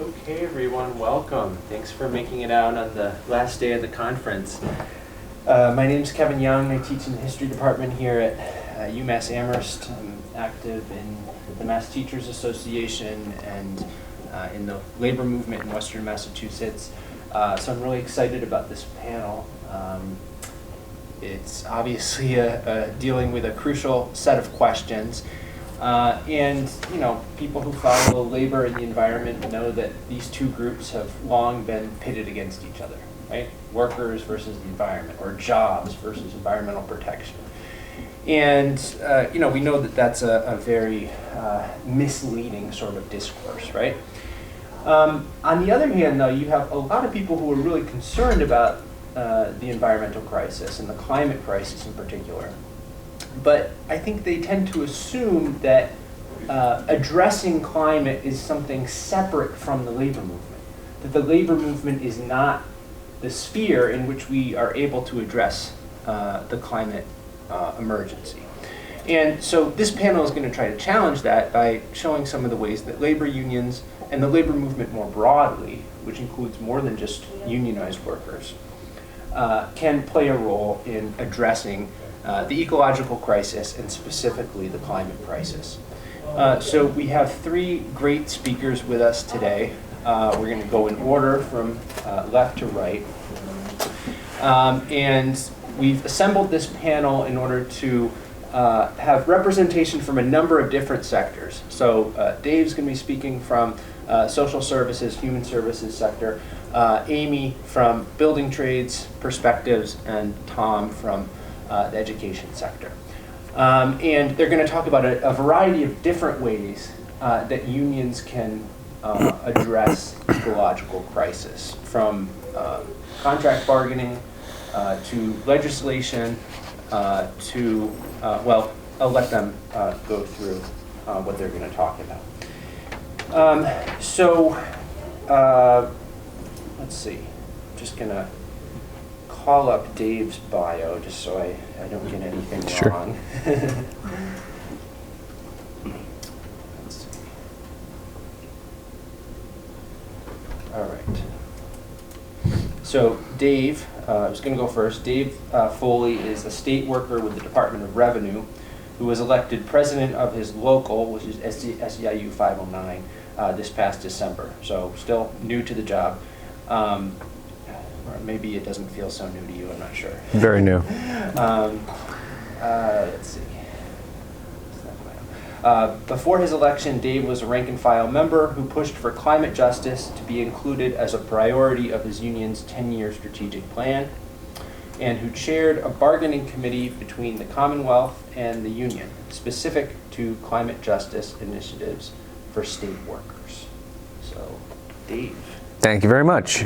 Okay, everyone, welcome. Thanks for making it out on the last day of the conference. My name is Kevin Young. I teach in the history department here at UMass Amherst. I'm active in the Mass Teachers Association and in the labor movement in Western Massachusetts. So I'm really excited about this panel. It's obviously dealing with a crucial set of questions. And, you know, people who follow labor and the environment know that these two groups have long been pitted against each other, right? Workers versus the environment, or jobs versus environmental protection. And, you know, we know that that's a very misleading sort of discourse, right? On the other hand, though, you have a lot of people who are really concerned about the environmental crisis and the climate crisis in particular. But I think they tend to assume that addressing climate is something separate from the labor movement, that the labor movement is not the sphere in which we are able to address the climate emergency. And so this panel is going to try to challenge that by showing some of the ways that labor unions and the labor movement more broadly, which includes more than just unionized workers, can play a role in addressing the ecological crisis and specifically the climate crisis. So we have three great speakers with us today. We're going to go in order from left to right. And we've assembled this panel in order to have representation from a number of different sectors. So Dave's going to be speaking from social services, human services sector, Amy from building trades perspectives, and Tom from the education sector. And they're going to talk about a variety of different ways that unions can address ecological crisis, from contract bargaining to legislation to, well, I'll let them go through what they're going to talk about. Let's see, just going to call up Dave's bio just so I don't get anything wrong. Let's see. All right. So Dave, I was going to go first. Dave Foley is a state worker with the Department of Revenue who was elected president of his local, which is SEIU 509, this past December. So still new to the job. Or maybe it doesn't feel so new to you, I'm not sure. Very new. Let's see. Before his election, Dave was a rank and file member who pushed for climate justice to be included as a priority of his union's 10-year strategic plan, and who chaired a bargaining committee between the Commonwealth and the union, specific to climate justice initiatives for state workers. So, Dave. Thank you very much.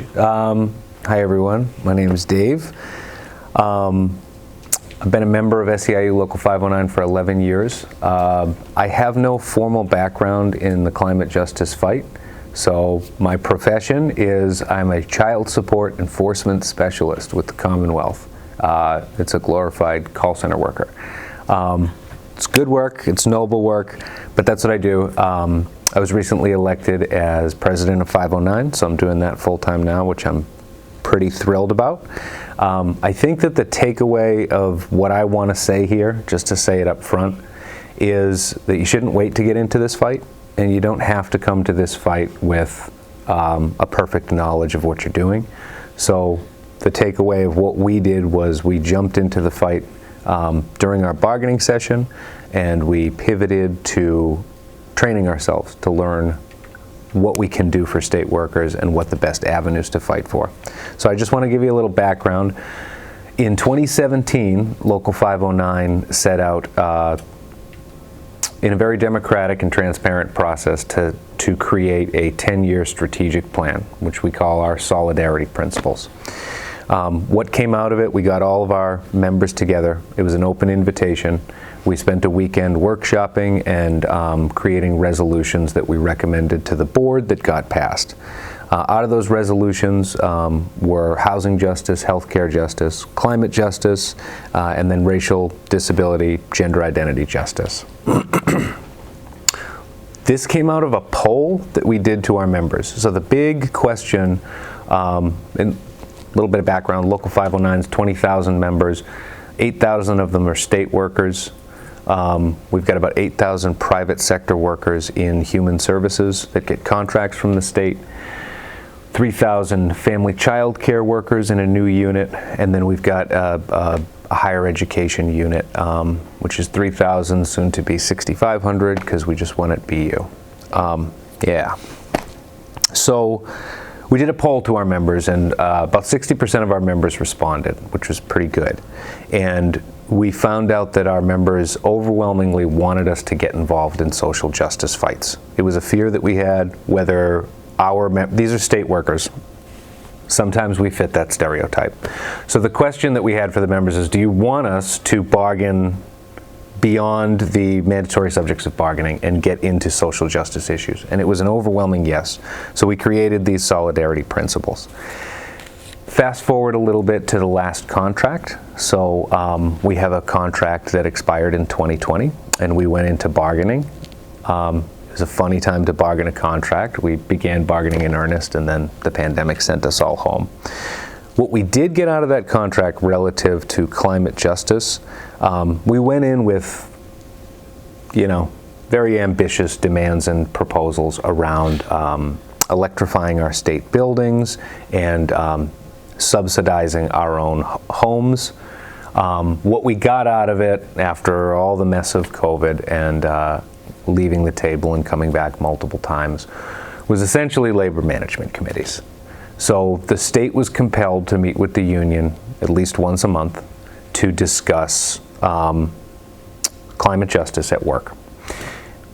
Hi, everyone. My name is Dave. I've been a member of SEIU Local 509 for 11 years. I have no formal background in the climate justice fight. So my profession is I'm a child support enforcement specialist with the Commonwealth. It's a glorified call center worker. It's good work, it's noble work, but that's what I do. I was recently elected as president of 509, so I'm doing that full-time now, which I'm pretty thrilled about. I think that the takeaway of what I want to say here, just to say it up front, is that you shouldn't wait to get into this fight, and you don't have to come to this fight with a perfect knowledge of what you're doing. So the takeaway of what we did was we jumped into the fight during our bargaining session, and we pivoted to training ourselves to learn what we can do for state workers and what the best avenues to fight for. So I just want to give you a little background. In 2017, Local 509 set out in a very democratic and transparent process to create a 10-year strategic plan, which we call our solidarity principles. What came out of it, we got all of our members together. It was an open invitation. We spent a weekend workshopping and creating resolutions that we recommended to the board that got passed. Out of those resolutions were housing justice, healthcare justice, climate justice, and then racial, disability, gender identity justice. This came out of a poll that we did to our members. So the big question, and a little bit of background, Local 509 is 20,000 members, 8,000 of them are state workers. We've got about 8,000 private sector workers in human services that get contracts from the state, 3,000 family child care workers in a new unit, and then we've got a higher education unit, which is 3,000, soon to be 6,500, because we just won at BU. Yeah. So we did a poll to our members, and about 60% of our members responded, which was pretty good. And we found out that our members overwhelmingly wanted us to get involved in social justice fights. It was a fear that we had, whether these are state workers. Sometimes we fit that stereotype. So the question that we had for the members is, do you want us to bargain beyond the mandatory subjects of bargaining and get into social justice issues? And it was an overwhelming yes. So we created these solidarity principles. Fast forward a little bit to the last contract. So we have a contract that expired in 2020, and we went into bargaining. It was a funny time to bargain a contract. We began bargaining in earnest, and then the pandemic sent us all home. What we did get out of that contract relative to climate justice, we went in with, very ambitious demands and proposals around electrifying our state buildings and subsidizing our own homes. What we got out of it after all the mess of COVID and leaving the table and coming back multiple times was essentially labor management committees. So the state was compelled to meet with the union at least once a month to discuss climate justice at work,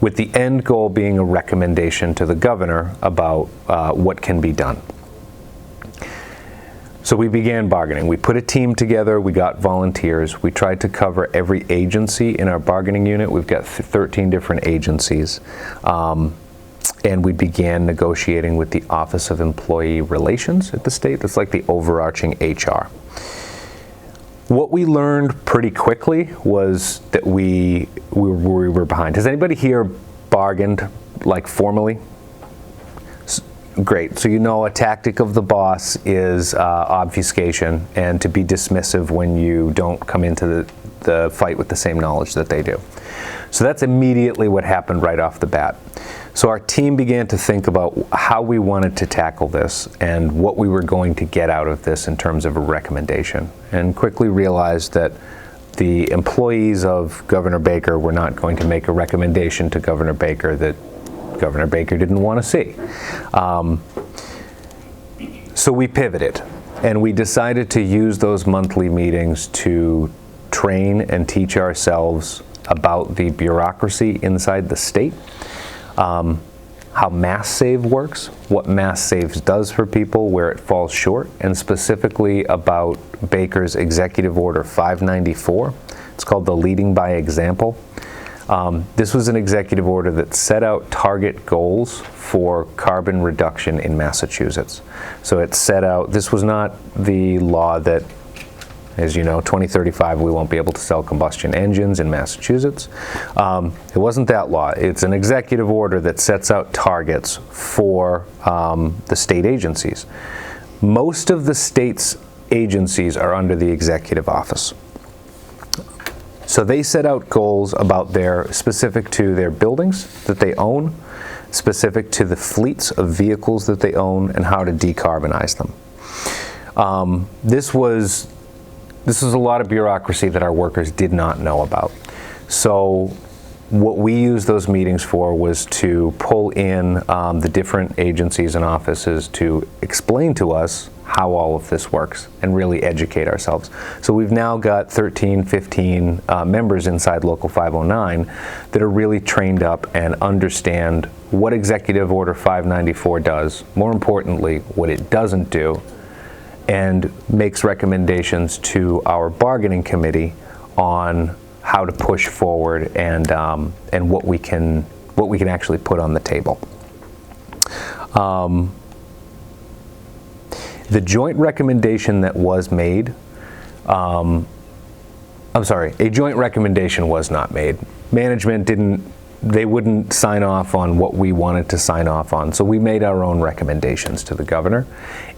with the end goal being a recommendation to the governor about what can be done. So we began bargaining. We put a team together, we got volunteers, we tried to cover every agency in our bargaining unit. We've got 13 different agencies. And we began negotiating with the Office of Employee Relations at the state. That's like the overarching HR. What we learned pretty quickly was that we were behind. Has anybody here bargained, like formally? Great. So a tactic of the boss is obfuscation and to be dismissive when you don't come into the fight with the same knowledge that they do. So that's immediately what happened right off the bat. So our team began to think about how we wanted to tackle this and what we were going to get out of this in terms of a recommendation, and quickly realized that the employees of Governor Baker were not going to make a recommendation to Governor Baker that Governor Baker didn't want to see. So we pivoted, and we decided to use those monthly meetings to train and teach ourselves about the bureaucracy inside the state, how Mass Save works, what Mass Saves does for people, where it falls short, and specifically about Baker's Executive Order 594. It's called the Leading by Example. This was an executive order that set out target goals for carbon reduction in Massachusetts. So it set out, this was not the law that, as you know, 2035 we won't be able to sell combustion engines in Massachusetts. It wasn't that law. It's an executive order that sets out targets for the state agencies. Most of the state's agencies are under the executive office. So they set out goals about specific to their buildings that they own, specific to the fleets of vehicles that they own, and how to decarbonize them. This was a lot of bureaucracy that our workers did not know about. So what we used those meetings for was to pull in the different agencies and offices to explain to us how all of this works and really educate ourselves. So we've now got 13, 15 members inside Local 509 that are really trained up and understand what Executive Order 594 does, more importantly, what it doesn't do, and makes recommendations to our bargaining committee on how to push forward and what we can actually put on the table. The joint recommendation that was made, a joint recommendation was not made. Management didn't they wouldn't sign off on what we wanted to sign off on. So we made our own recommendations to the governor,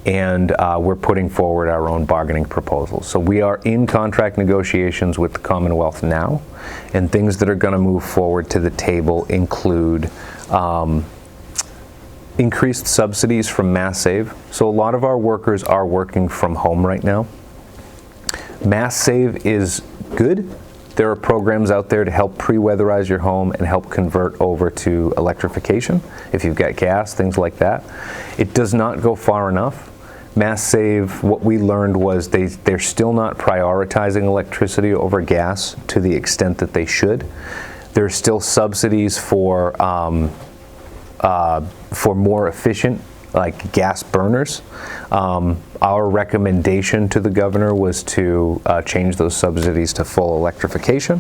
and we're putting forward our own bargaining proposals. So we are in contract negotiations with the Commonwealth now, and things that are going to move forward to the table include increased subsidies from Mass Save. So a lot of our workers are working from home right now. Mass Save is good. There are programs out there to help pre-weatherize your home and help convert over to electrification if you've got gas, things like that. It does not go far enough. Mass Save, what we learned was they're still not prioritizing electricity over gas to the extent that they should. There are still subsidies for more efficient, like gas burners. Our recommendation to the governor was to change those subsidies to full electrification.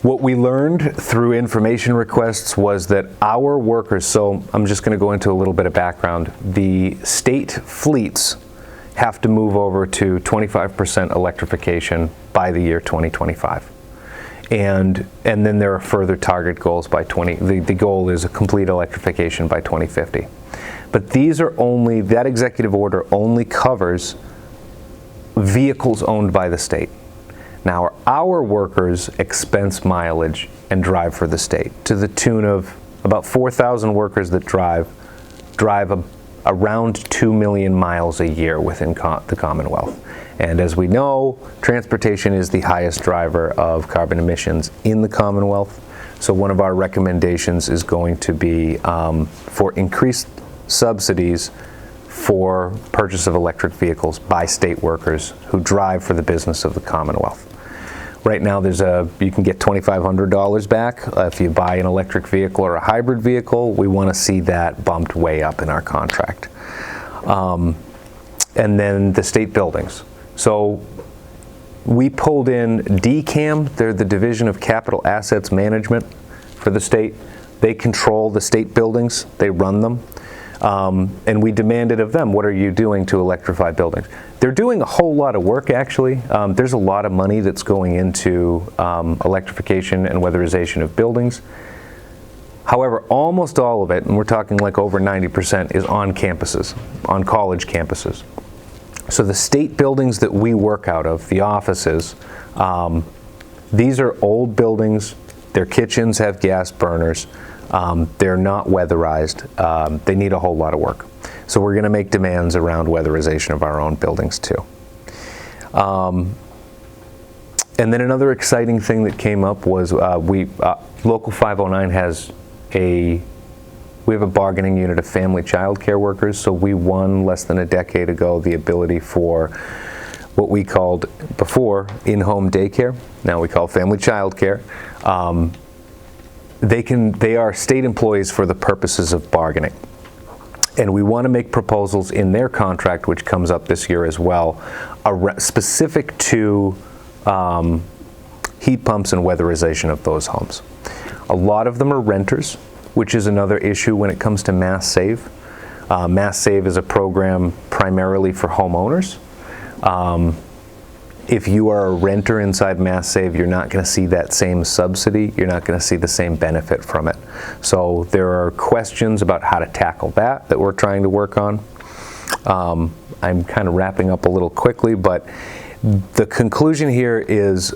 What we learned through information requests was that our workers, so I'm just going to go into a little bit of background, the state fleets have to move over to 25% electrification by the year 2025. And then there are further target goals by the goal is a complete electrification by 2050. But these are only, that executive order only covers vehicles owned by the state. Now, our workers expense mileage and drive for the state to the tune of about 4,000 workers that drive around 2 million miles a year within the Commonwealth. And as we know, transportation is the highest driver of carbon emissions in the Commonwealth. So one of our recommendations is going to be for increased subsidies for purchase of electric vehicles by state workers who drive for the business of the Commonwealth. Right now, you can get $2,500 back if you buy an electric vehicle or a hybrid vehicle. We want to see that bumped way up in our contract. And then the state buildings. So we pulled in DCAM, they're the Division of Capital Assets Management for the state. They control the state buildings, they run them. And we demanded of them, what are you doing to electrify buildings? They're doing a whole lot of work, actually. There's a lot of money that's going into electrification and weatherization of buildings. However, almost all of it, and we're talking like over 90%, is on campuses, on college campuses. So the state buildings that we work out of, the offices, these are old buildings. Their kitchens have gas burners. They're not weatherized. They need a whole lot of work. So we're going to make demands around weatherization of our own buildings too. And then another exciting thing that came up was Local 509 has we have a bargaining unit of family child care workers. So we won less than a decade ago the ability for what we called before in-home daycare. Now we call family child care. They are state employees for the purposes of bargaining. And we want to make proposals in their contract, which comes up this year as well, specific to heat pumps and weatherization of those homes. A lot of them are renters, which is another issue when it comes to Mass Save. Mass Save is a program primarily for homeowners. If you are a renter inside Mass Save, you're not going to see that same subsidy. You're not going to see the same benefit from it. So there are questions about how to tackle that we're trying to work on. I'm kind of wrapping up a little quickly, but the conclusion here is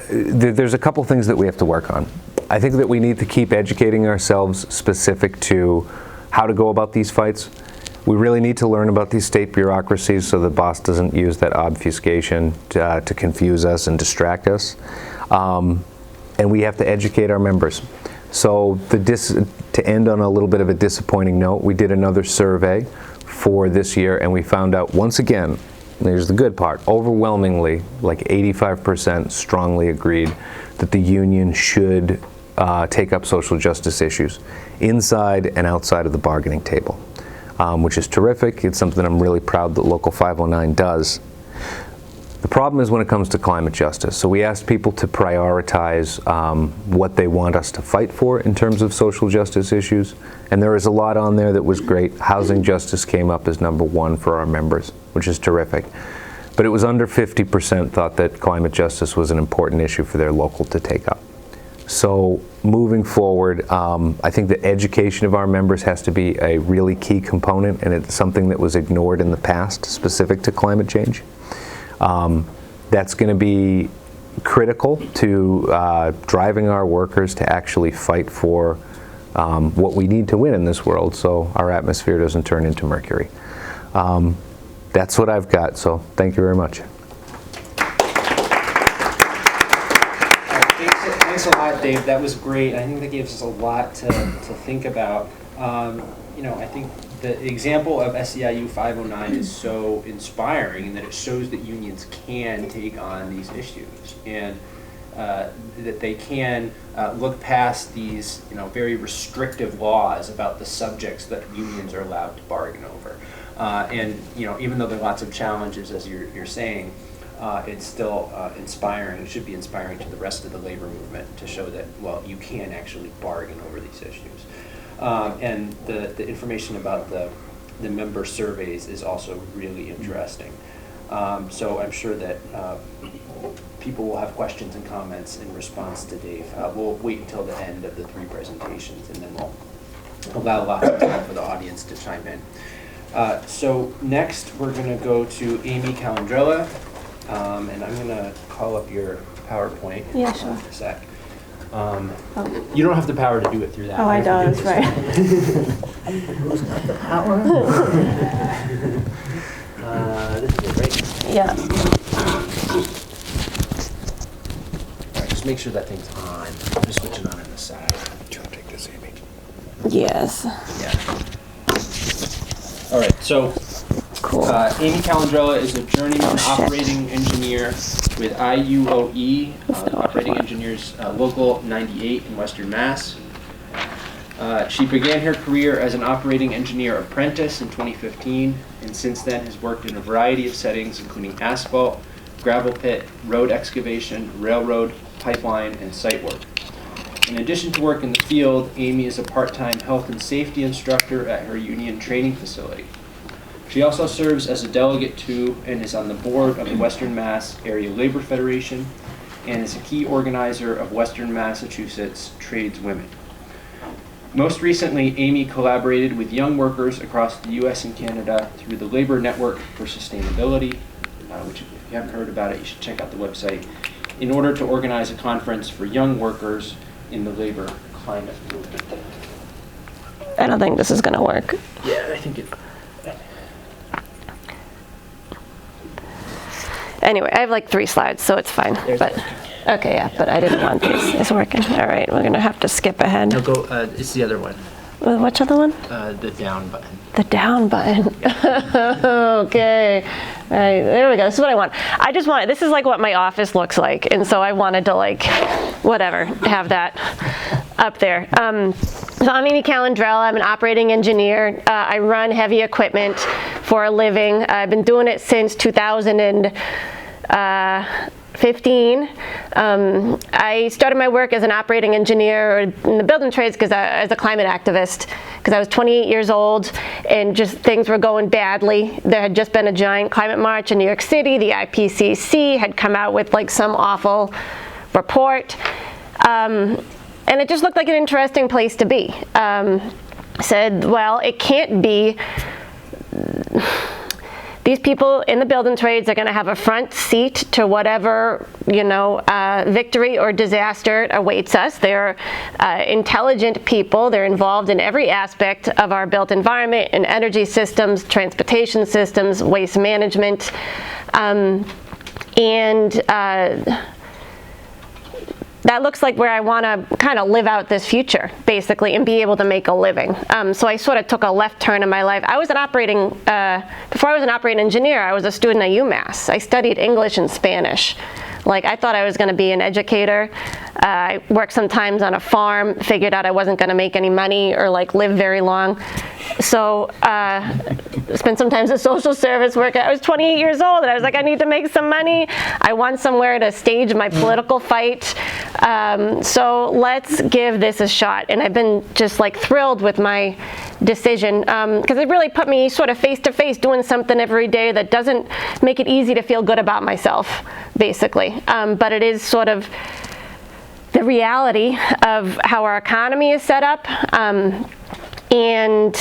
there's a couple things that we have to work on. I think that we need to keep educating ourselves specific to how to go about these fights. We really need to learn about these state bureaucracies so the boss doesn't use that obfuscation to confuse us and distract us. And we have to educate our members. So to end on a little bit of a disappointing note, we did another survey for this year, and we found out once again, here's the good part, overwhelmingly, like 85% strongly agreed that the union should take up social justice issues inside and outside of the bargaining table. Which is terrific. It's something I'm really proud that Local 509 does. The problem is when it comes to climate justice. So we asked people to prioritize what they want us to fight for in terms of social justice issues. And there is a lot on there that was great. Housing justice came up as #1 for our members, which is terrific. But it was under 50% thought that climate justice was an important issue for their local to take up. So moving forward, I think the education of our members has to be a really key component, and it's something that was ignored in the past specific to climate change. That's going to be critical to driving our workers to actually fight for what we need to win in this world so our atmosphere doesn't turn into mercury. That's what I've got, so thank you very much. Thanks a lot, Dave. That was great. I think that gives us a lot to think about. I think the example of SEIU 509 is so inspiring in that it shows that unions can take on these issues and that they can look past these very restrictive laws about the subjects that unions are allowed to bargain over. Even though there are lots of challenges, as you're saying, it's still inspiring. It should be inspiring to the rest of the labor movement to show that, well, you can actually bargain over these issues. And the information about the member surveys is also really interesting. So I'm sure that people will have questions and comments in response to Dave. We'll wait until the end of the 3 presentations, and then we'll allow lots of time for the audience to chime in. So next, we're going to go to Amy Calandrella, and I'm going to call up your PowerPoint. Yeah, sure. In a sec. You don't have the power to do it through that. Oh, I don't, that's right. Who's got the power? This is it, right? Yeah. All right, just make sure that thing's on. I'm just switching on the side. Do you want to take this, Amy? Yes. Yeah. All right, so Cool. Amy Calandrella is a journeyman operating engineer with IUOE, Operating Engineers Local 98 in Western Mass. She began her career as an operating engineer apprentice in 2015, and since then has worked in a variety of settings, including asphalt, gravel pit, road excavation, railroad, pipeline, and site work. In addition to work in the field, Amy is a part-time health and safety instructor at her union training facility. She also serves as a delegate to and is on the board of the Western Mass Area Labor Federation and is a key organizer of Western Massachusetts tradeswomen. Most recently, Amy collaborated with young workers across the U.S. and Canada through the Labor Network for Sustainability, which if you haven't heard about it, you should check out the website, in order to organize a conference for young workers in the labor climate movement. I don't think this is going to work. Yeah, I think it... Anyway, I have like 3 slides, so it's fine. But okay, yeah, but I didn't want this. It's working. All right, we're going to have to skip ahead. No, go, it's the other one, Which other one? the down button. The down button. Okay. All right, there we go. This is what I want. I just want, this is like what my office looks like. And so I wanted to whatever, have that up there. So I'm Amy Calandrella. I'm an operating engineer. I run heavy equipment for a living. I've been doing it since 2015. I started my work as an operating engineer in the building trades as a climate activist, because I was 28 years old and just things were going badly. There had just been a giant climate march in New York City. The IPCC had come out with some awful report. And it just looked like an interesting place to be. Said, well, it can't be. These people in the building trades are going to have a front seat to whatever, victory or disaster awaits us. They're intelligent people. They're involved in every aspect of our built environment and energy systems, transportation systems, waste management, that looks like where I want to kind of live out this future, basically, and be able to make a living. So I sort of took a left turn in my life. I was before I was an operating engineer, I was a student at UMass. I studied English and Spanish. I thought I was going to be an educator. I worked sometimes on a farm, figured out I wasn't going to make any money or live very long. So spent some time as social service work. I was 28 years old and I was like, I need to make some money. I want somewhere to stage my political fight. So let's give this a shot. And I've been just thrilled with my decision because it really put me sort of face to face doing something every day that doesn't make it easy to feel good about myself, basically. But it is sort of the the reality of how our economy is set up, and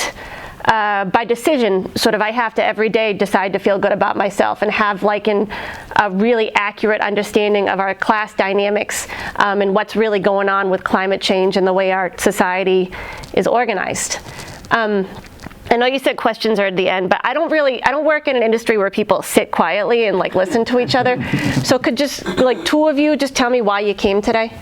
by decision, sort of I have to every day decide to feel good about myself and have like a really accurate understanding of our class dynamics and what's really going on with climate change and the way our society is organized. I know you said questions are at the end, but I don't work in an industry where people sit quietly and like listen to each other. So could just like two of you just tell me why you came today?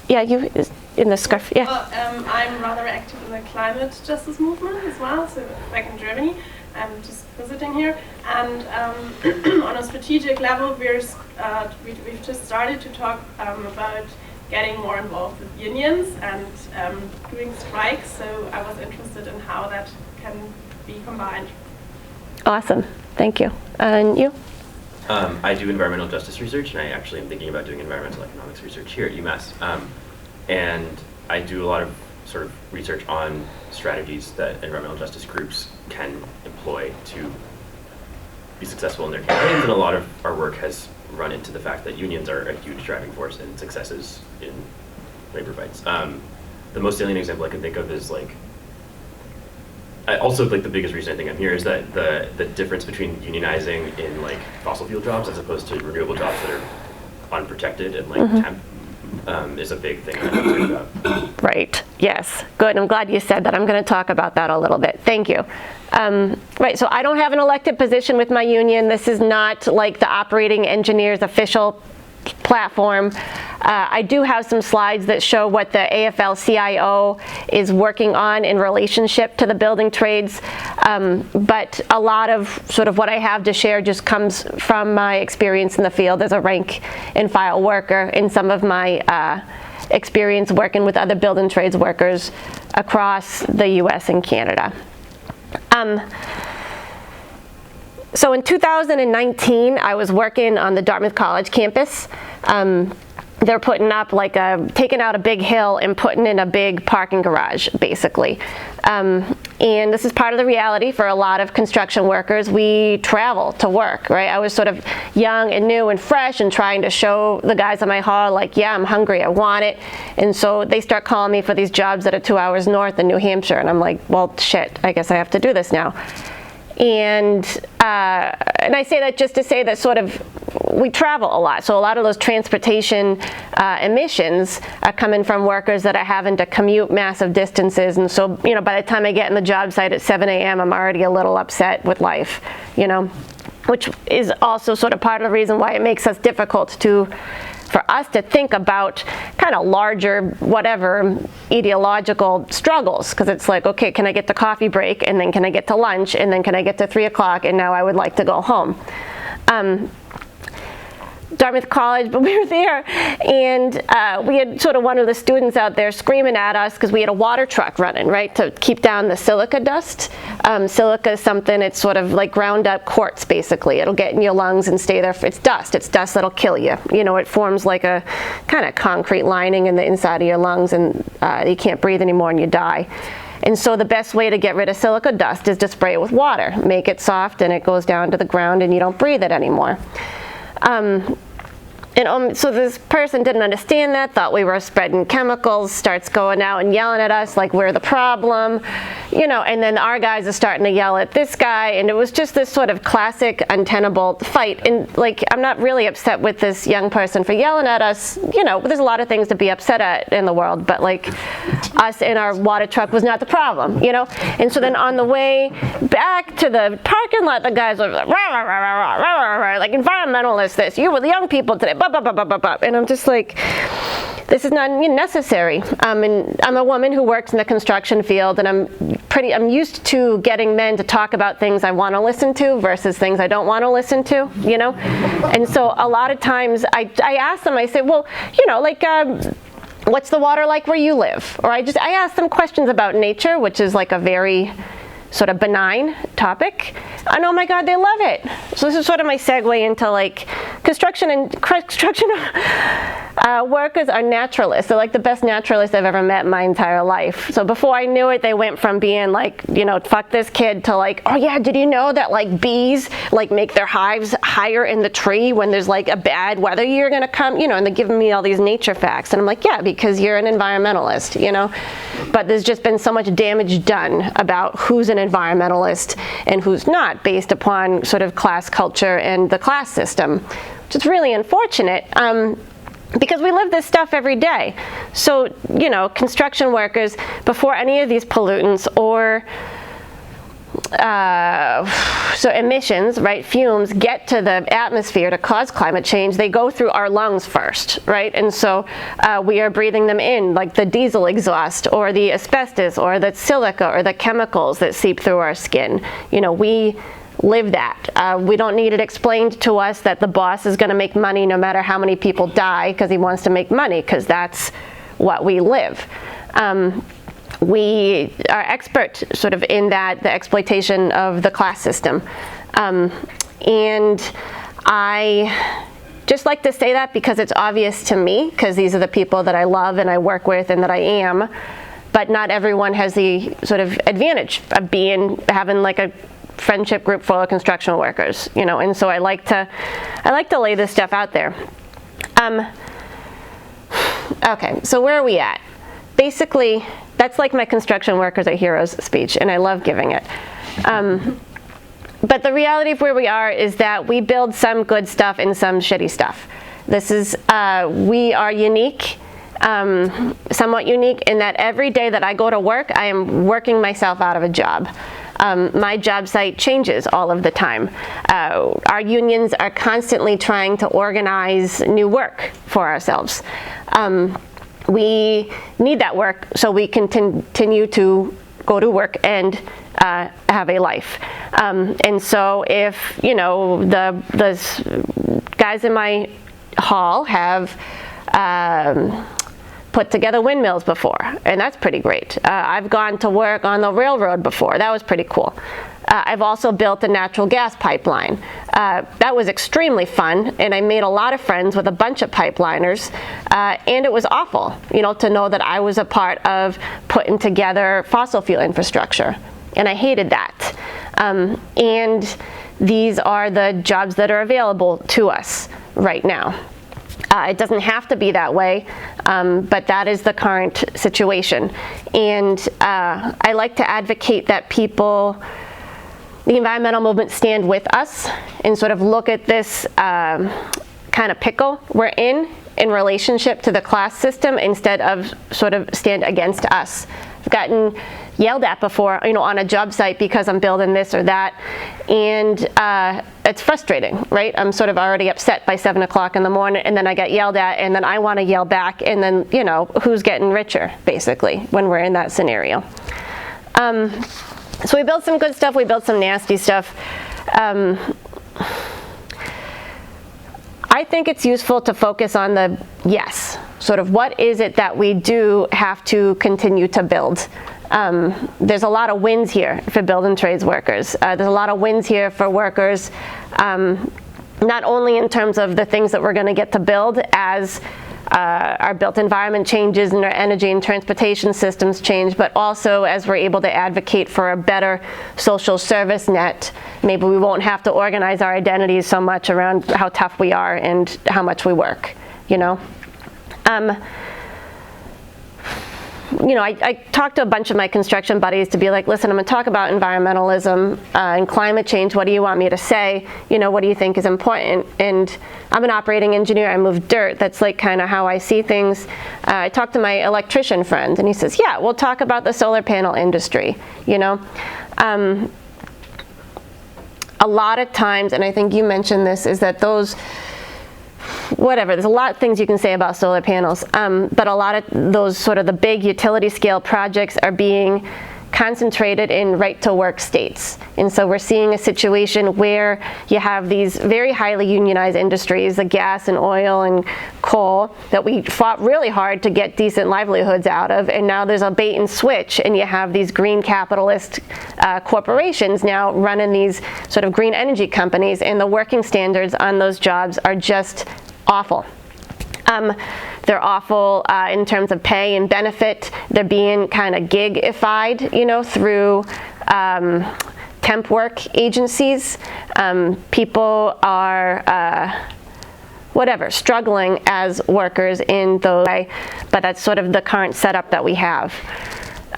Yeah, you in the scarf. Yeah. Well, I'm rather active in the climate justice movement as well. So back in Germany, I'm just visiting here, and on a strategic level, we've just started to talk about getting more involved with unions and doing strikes. So I was interested in how that can be combined. Awesome, thank you. And you? I do environmental justice research, and I actually am thinking about doing environmental economics research here at UMass. And I do a lot of sort of research on strategies that environmental justice groups can employ to be successful in their campaigns, and a lot of our work has run into the fact that unions are a huge driving force in successes in labor fights. The most salient example I can think of is like, also like the biggest reason I think I'm here is that the difference between unionizing in like fossil fuel jobs as opposed to renewable jobs that are unprotected and like temp is a big thing I'm concerned about. Right, yes, good. I'm glad you said that. I'm going to talk about that a little bit. Thank you. Right, so I don't have an elected position with my union. This is not like the operating engineer's official platform. I do have some slides that show what the AFL-CIO is working on in relationship to the building trades, but a lot of sort of what I have to share just comes from my experience in the field as a rank and file worker, and some of my experience working with other building trades workers across the US and Canada. So in 2019, I was working on the Dartmouth College campus. They're putting up like taking out a big hill and putting in a big parking garage, basically. And this is part of the reality for a lot of construction workers. We travel to work, right? I was sort of young and new and fresh and trying to show the guys on my hall, like, yeah, I'm hungry, I want it. And so they start calling me for these jobs that are 2 hours north in New Hampshire. And I'm like, well, shit, I guess I have to do this now. And I say that just to say that sort of we travel a lot. So a lot of those transportation emissions are coming from workers that are having to commute massive distances. And so, you know, by the time I get in the job site at 7 a.m., I'm already a little upset with life, you know, which is also sort of part of the reason why it makes us difficult for us to think about kind of larger, whatever, ideological struggles, because it's like, okay, can I get to coffee break, and then can I get to lunch, and then can I get to 3 o'clock, and now I would like to go home. Dartmouth College, but we were there, and we had sort of one of the students out there screaming at us because we had a water truck running, right, to keep down the silica dust. Silica is something, it's sort of like ground up quartz, basically. It'll get in your lungs and stay there. It's dust that'll kill you. You know, it forms like a kind of concrete lining in the inside of your lungs, and you can't breathe anymore and you die. And so the best way to get rid of silica dust is to spray it with water. Make it soft and it goes down to the ground and you don't breathe it anymore. So this person didn't understand that, thought we were spreading chemicals, starts going out and yelling at us like we're the problem, you know, and then our guys are starting to yell at this guy, and it was just this sort of classic untenable fight. And like, I'm not really upset with this young person for yelling at us, you know, there's a lot of things to be upset at in the world, but like us in our water truck was not the problem, you know? And so then on the way back to the parking lot, the guys were like, rah, rah, rah, rah, rah, rah, rah, like environmentalists this, you were the young people today, blah, blah, blah, blah, blah, blah. And I'm just like, this is not necessary. And I'm a woman who works in the construction field, and I'm used to getting men to talk about things I want to listen to versus things I don't want to listen to, you know? And so a lot of times I ask them, I say, well, you know, like, what's the water like where you live? Or I ask them questions about nature, which is like a very sort of benign topic, and oh my God, they love it. So this is sort of my segue into like construction workers are naturalists. They're like the best naturalists I've ever met in my entire life. So before I knew it, they went from being like, you know, fuck this kid, to like, oh yeah, did you know that like bees like make their hives higher in the tree when there's like a bad weather year gonna come, you know, and they're giving me all these nature facts. And I'm like, yeah, because you're an environmentalist, you know. But there's just been so much damage done about who's an environmentalist and who's not, based upon sort of class culture and the class system, which is really unfortunate. Because we live this stuff every day. So, you know, construction workers, before any of these pollutants or so emissions, right, fumes, get to the atmosphere to cause climate change, they go through our lungs first, right? And so we are breathing them in, like the diesel exhaust or the asbestos or the silica or the chemicals that seep through our skin. You know, we live that. We don't need it explained to us that the boss is going to make money no matter how many people die because he wants to make money, because that's what we live. We are expert sort of in that, the exploitation of the class system. And I just like to say that because it's obvious to me, because these are the people that I love and I work with and that I am, but not everyone has the sort of advantage of having like a friendship group full of construction workers, you know, and so I like to lay this stuff out there. Okay, so where are we at? Basically, that's like my construction workers are heroes speech, and I love giving it. But the reality of where we are is that we build some good stuff and some shitty stuff. This is, we are unique, somewhat unique, in that every day that I go to work, I am working myself out of a job. My job site changes all of the time. Our unions are constantly trying to organize new work for ourselves. We need that work so we can continue to go to work and have a life. And so if, you know, the guys in my hall have put together windmills before, and that's pretty great. I've gone to work on the railroad before. That was pretty cool. I've also built a natural gas pipeline. That was extremely fun, and I made a lot of friends with a bunch of pipeliners, and it was awful, you know, to know that I was a part of putting together fossil fuel infrastructure, and I hated that. And these are the jobs that are available to us right now. It doesn't have to be that way, but that is the current situation. And I like to advocate that people, the environmental movement, stand with us and sort of look at this kind of pickle we're in relationship to the class system, instead of sort of stand against us. I've gotten yelled at before, you know, on a job site because I'm building this or that, and it's frustrating, right? I'm sort of already upset by 7 o'clock in the morning, and then I get yelled at, and then I want to yell back, and then, you know, who's getting richer, basically, when we're in that scenario. So we built some good stuff, we built some nasty stuff. I think it's useful to focus on the yes, sort of what is it that we do have to continue to build. There's a lot of wins here for building trades workers. There's a lot of wins here for workers, not only in terms of the things that we're going to get to build as our built environment changes and our energy and transportation systems change, but also as we're able to advocate for a better social service net. Maybe we won't have to organize our identities so much around how tough we are and how much we work, you know? You know, I talked to a bunch of my construction buddies to be like, listen, I'm going to talk about environmentalism and climate change. What do you want me to say? You know, what do you think is important? And I'm an operating engineer. I move dirt. That's like kind of how I see things. I talked to my electrician friend, and he says, yeah, we'll talk about the solar panel industry, you know. A lot of times, and I think you mentioned this, is that those, whatever, there's a lot of things you can say about solar panels, but a lot of those sort of the big utility scale projects are being concentrated in right-to-work states. And so we're seeing a situation where you have these very highly unionized industries, the gas and oil and coal, that we fought really hard to get decent livelihoods out of, and now there's a bait and switch, and you have these green capitalist corporations now running these sort of green energy companies, and the working standards on those jobs are just awful. They're awful in terms of pay and benefit. They're being kind of gig-ified, you know, through temp work agencies. People are, struggling as workers in those ways, but that's sort of the current setup that we have.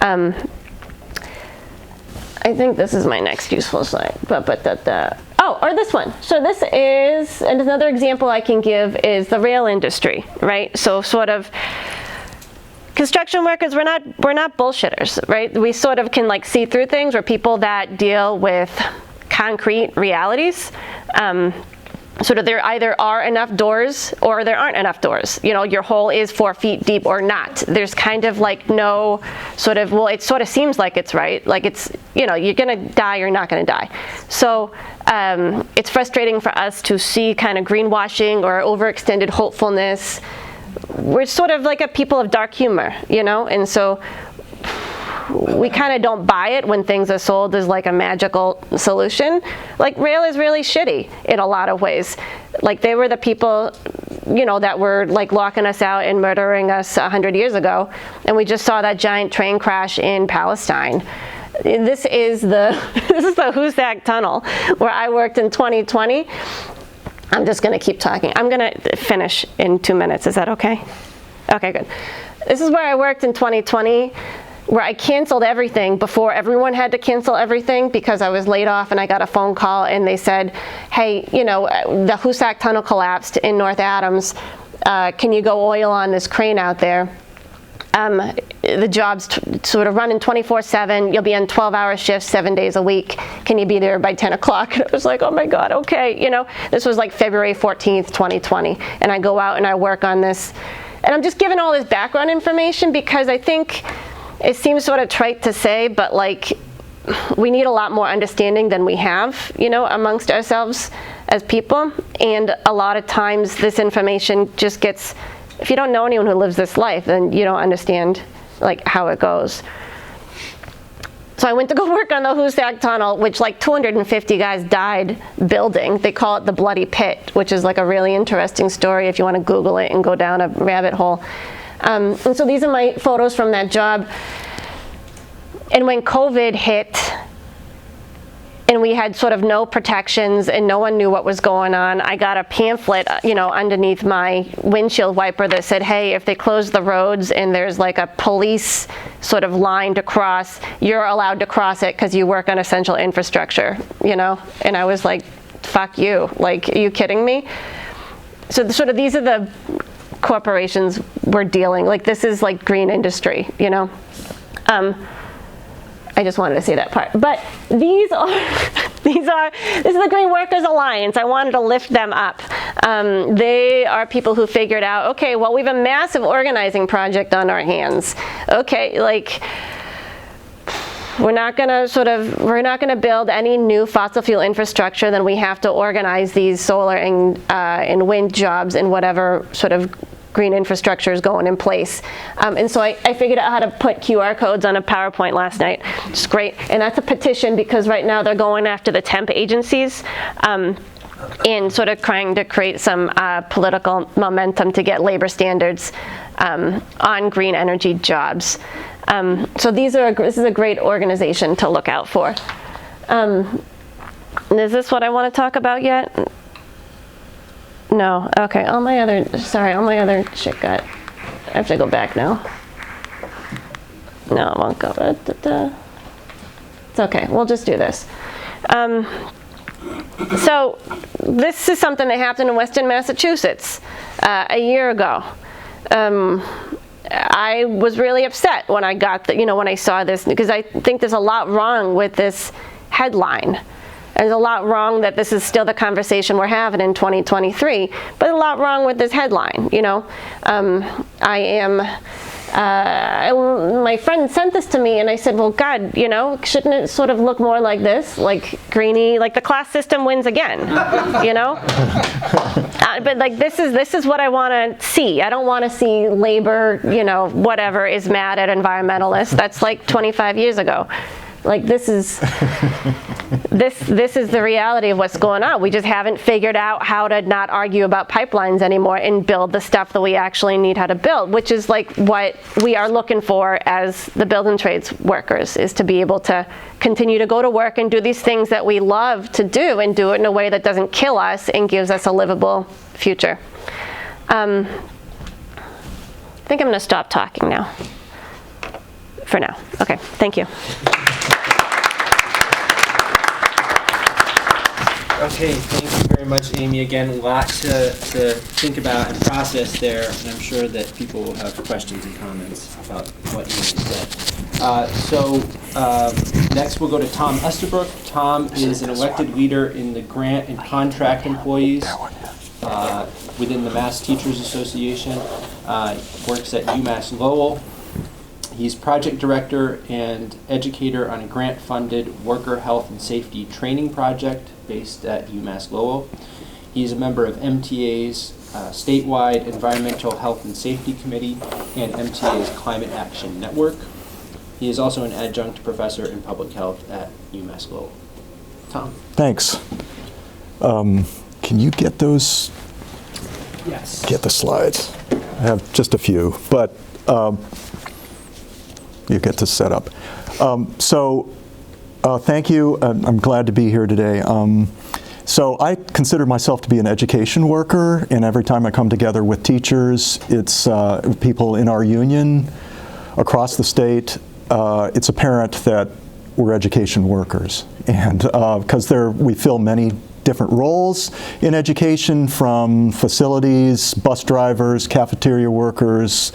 I think this is my next useful slide, or this one. So this is, and another example I can give is the rail industry, right? So sort of construction workers, we're not bullshitters, right? We sort of can like see through things. We're people that deal with concrete realities. Sort of there either are enough doors or there aren't enough doors. You know, your hole is 4 feet deep or not. There's kind of like no sort of, well, it sort of seems like it's right. Like it's, you know, you're gonna die, you're not gonna die. So it's frustrating for us to see kind of greenwashing or overextended hopefulness. We're sort of like a people of dark humor, you know, and so we kind of don't buy it when things are sold as like a magical solution. Like rail is really shitty in a lot of ways. Like they were the people, you know, that were like locking us out and murdering us 100 years ago, and we just saw that giant train crash in Palestine. This is the Hoosac Tunnel where I worked in 2020. I'm just going to keep talking. I'm going to finish in 2 minutes. Is that okay? Okay, good. This is where I worked in 2020. Where I canceled everything before everyone had to cancel everything because I was laid off, and I got a phone call and they said, hey, you know, the Hoosac Tunnel collapsed in North Adams. Can you go oil on this crane out there? The job's sort of running 24/7. You'll be on 12-hour shifts 7 days a week. Can you be there by 10 o'clock? And I was like, oh my God, okay. You know, this was like February 14th, 2020. And I go out and I work on this. And I'm just giving all this background information because I think it seems sort of trite to say, but like we need a lot more understanding than we have, you know, amongst ourselves as people. And a lot of times this information just gets, if you don't know anyone who lives this life, then you don't understand like how it goes. So I went to go work on the Hoosac Tunnel, which like 250 guys died building. They call it the Bloody Pit, which is like a really interesting story if you want to Google it and go down a rabbit hole. And so these are my photos from that job. And when COVID hit, and we had sort of no protections and no one knew what was going on, I got a pamphlet, you know, underneath my windshield wiper that said, hey, if they close the roads and there's like a police sort of line to cross, you're allowed to cross it because you work on essential infrastructure, you know? And I was like, fuck you. Like, are you kidding me? So sort of these are the corporations we're dealing, like this is like green industry, you know. I just wanted to say that part. But this is the Green Workers Alliance. I wanted to lift them up. They are people who figured out, okay, well, we have a massive organizing project on our hands. Okay, like we're not gonna build any new fossil fuel infrastructure, then we have to organize these solar and wind jobs and whatever sort of green infrastructure is going in place. And so I figured out how to put QR codes on a PowerPoint last night. It's great. And that's a petition because right now they're going after the temp agencies and sort of trying to create some political momentum to get labor standards on green energy jobs. So this is a great organization to look out for. Is this what I want to talk about yet? No, okay, all my other shit got, I have to go back now. No, I won't go, it's okay, we'll just do this. So this is something that happened in Western Massachusetts a year ago. I was really upset when I got when I saw this, because I think there's a lot wrong with this headline. There's a lot wrong that this is still the conversation we're having in 2023, but a lot wrong with this headline, you know. I am my friend sent this to me, and I said, well, God, you know, shouldn't it sort of look more like this, like greeny, like the class system wins again, you know? But like this is what I want to see. I don't want to see labor, you know, whatever is mad at environmentalists. That's like 25 years ago. Like this is this is the reality of what's going on. We just haven't figured out how to not argue about pipelines anymore and build the stuff that we actually need how to build, which is like what we are looking for as the building trades workers, is to be able to continue to go to work and do these things that we love to do, and do it in a way that doesn't kill us and gives us a livable future. I think I'm going to stop talking now. For now. Okay, thank you. Okay, thank you very much, Amy. Again, a lot to think about and process there, and I'm sure that people will have questions and comments about what Amy said. Next we'll go to Tom Estabrook. Tom is an elected leader in the grant and contract employees within the Mass Teachers Association. Works at UMass Lowell. He's project director and educator on a grant-funded worker health and safety training project based at UMass Lowell. He's a member of MTA's statewide Environmental Health and Safety Committee and MTA's Climate Action Network. He is also an adjunct professor in public health at UMass Lowell. Tom. Thanks. Can you get those? Yes. Get the slides. I have just a few, but you get to set up. Thank you. I'm glad to be here today. So I consider myself to be an education worker, and every time I come together with teachers, it's people in our union across the state, it's apparent that we're education workers. And because we fill many different roles in education, from facilities, bus drivers, cafeteria workers,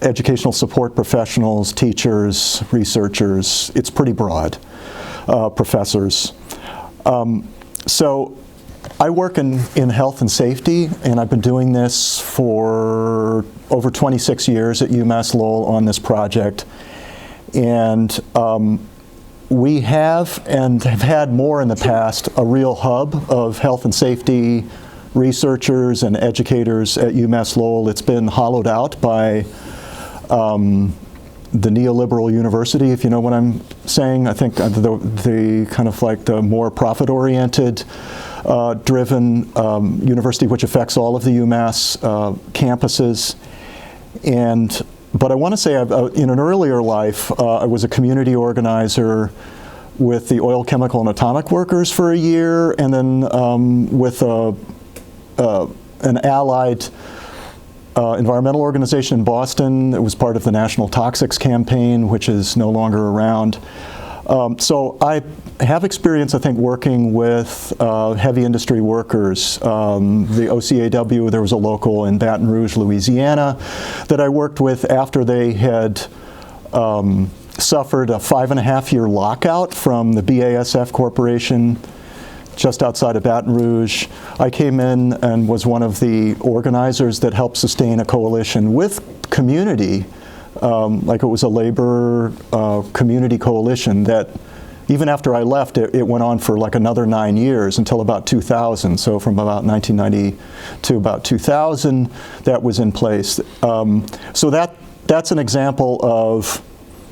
educational support professionals, teachers, researchers. It's pretty broad. Professors. So I work in health and safety, and I've been doing this for over 26 years at UMass Lowell on this project. And we have, and have had more in the past, a real hub of health and safety researchers and educators at UMass Lowell. It's been hollowed out by the neoliberal university, if you know what I'm saying. I think the kind of like the more profit-oriented driven university, which affects all of the UMass campuses. But I want to say, in an earlier life, I was a community organizer with the oil, chemical, and atomic workers for a year, and then with an allied environmental organization in Boston. It was part of the National Toxics Campaign, which is no longer around. So I have experience, I think, working with heavy industry workers. The OCAW, there was a local in Baton Rouge, Louisiana, that I worked with after they had suffered a 5.5-year lockout from the BASF Corporation just outside of Baton Rouge. I came in and was one of the organizers that helped sustain a coalition with community, like it was a labor community coalition that even after I left, it went on for like another 9 years until about 2000. So from about 1990 to about 2000, that was in place. So that's an example of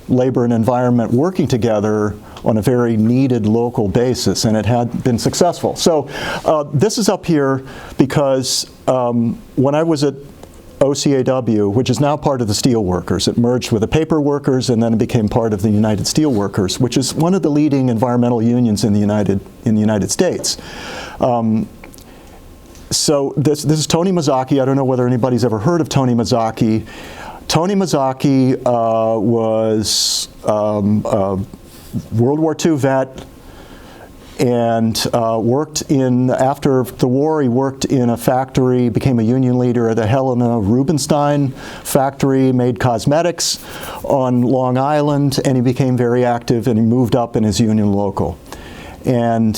labor and environment working together on a very needed local basis, and it had been successful. So this is up here because when I was at OCAW, which is now part of the Steelworkers, it merged with the Paper Workers, and then it became part of the United Steelworkers, which is one of the leading environmental unions in the United States. So this is Tony Mazzocchi. I don't know whether anybody's ever heard of Tony Mazzocchi. Tony Mazzocchi was a World War II vet, and after the war, he worked in a factory, became a union leader at the Helena Rubinstein factory, made cosmetics on Long Island, and he became very active, and he moved up in his union local. And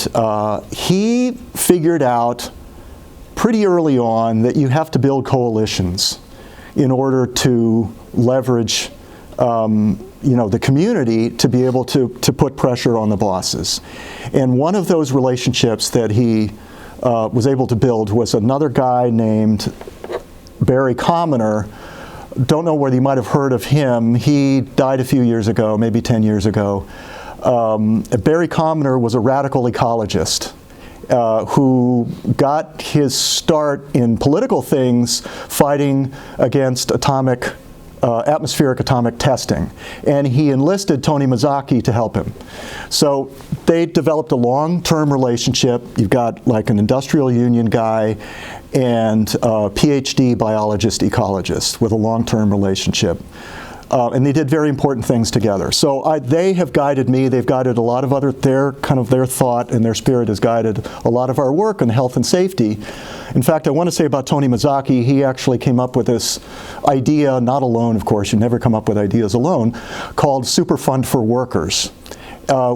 he figured out pretty early on that you have to build coalitions. in order to leverage the community to be able to put pressure on the bosses. And one of those relationships that he was able to build was another guy named Barry Commoner. Don't know whether you might have heard of him. He died a few years ago, maybe 10 years ago. Barry Commoner was a radical ecologist who got his start in political things fighting against atmospheric atomic testing. And he enlisted Tony Mazzocchi to help him. So they developed a long-term relationship. You've got like an industrial union guy and a PhD biologist ecologist with a long-term relationship. And they did very important things together. So they have guided me. They've guided a lot of their thought and their spirit has guided a lot of our work on health and safety. In fact, I want to say about Tony Mazzocchi, he actually came up with this idea, not alone, of course, you never come up with ideas alone, called Superfund for Workers,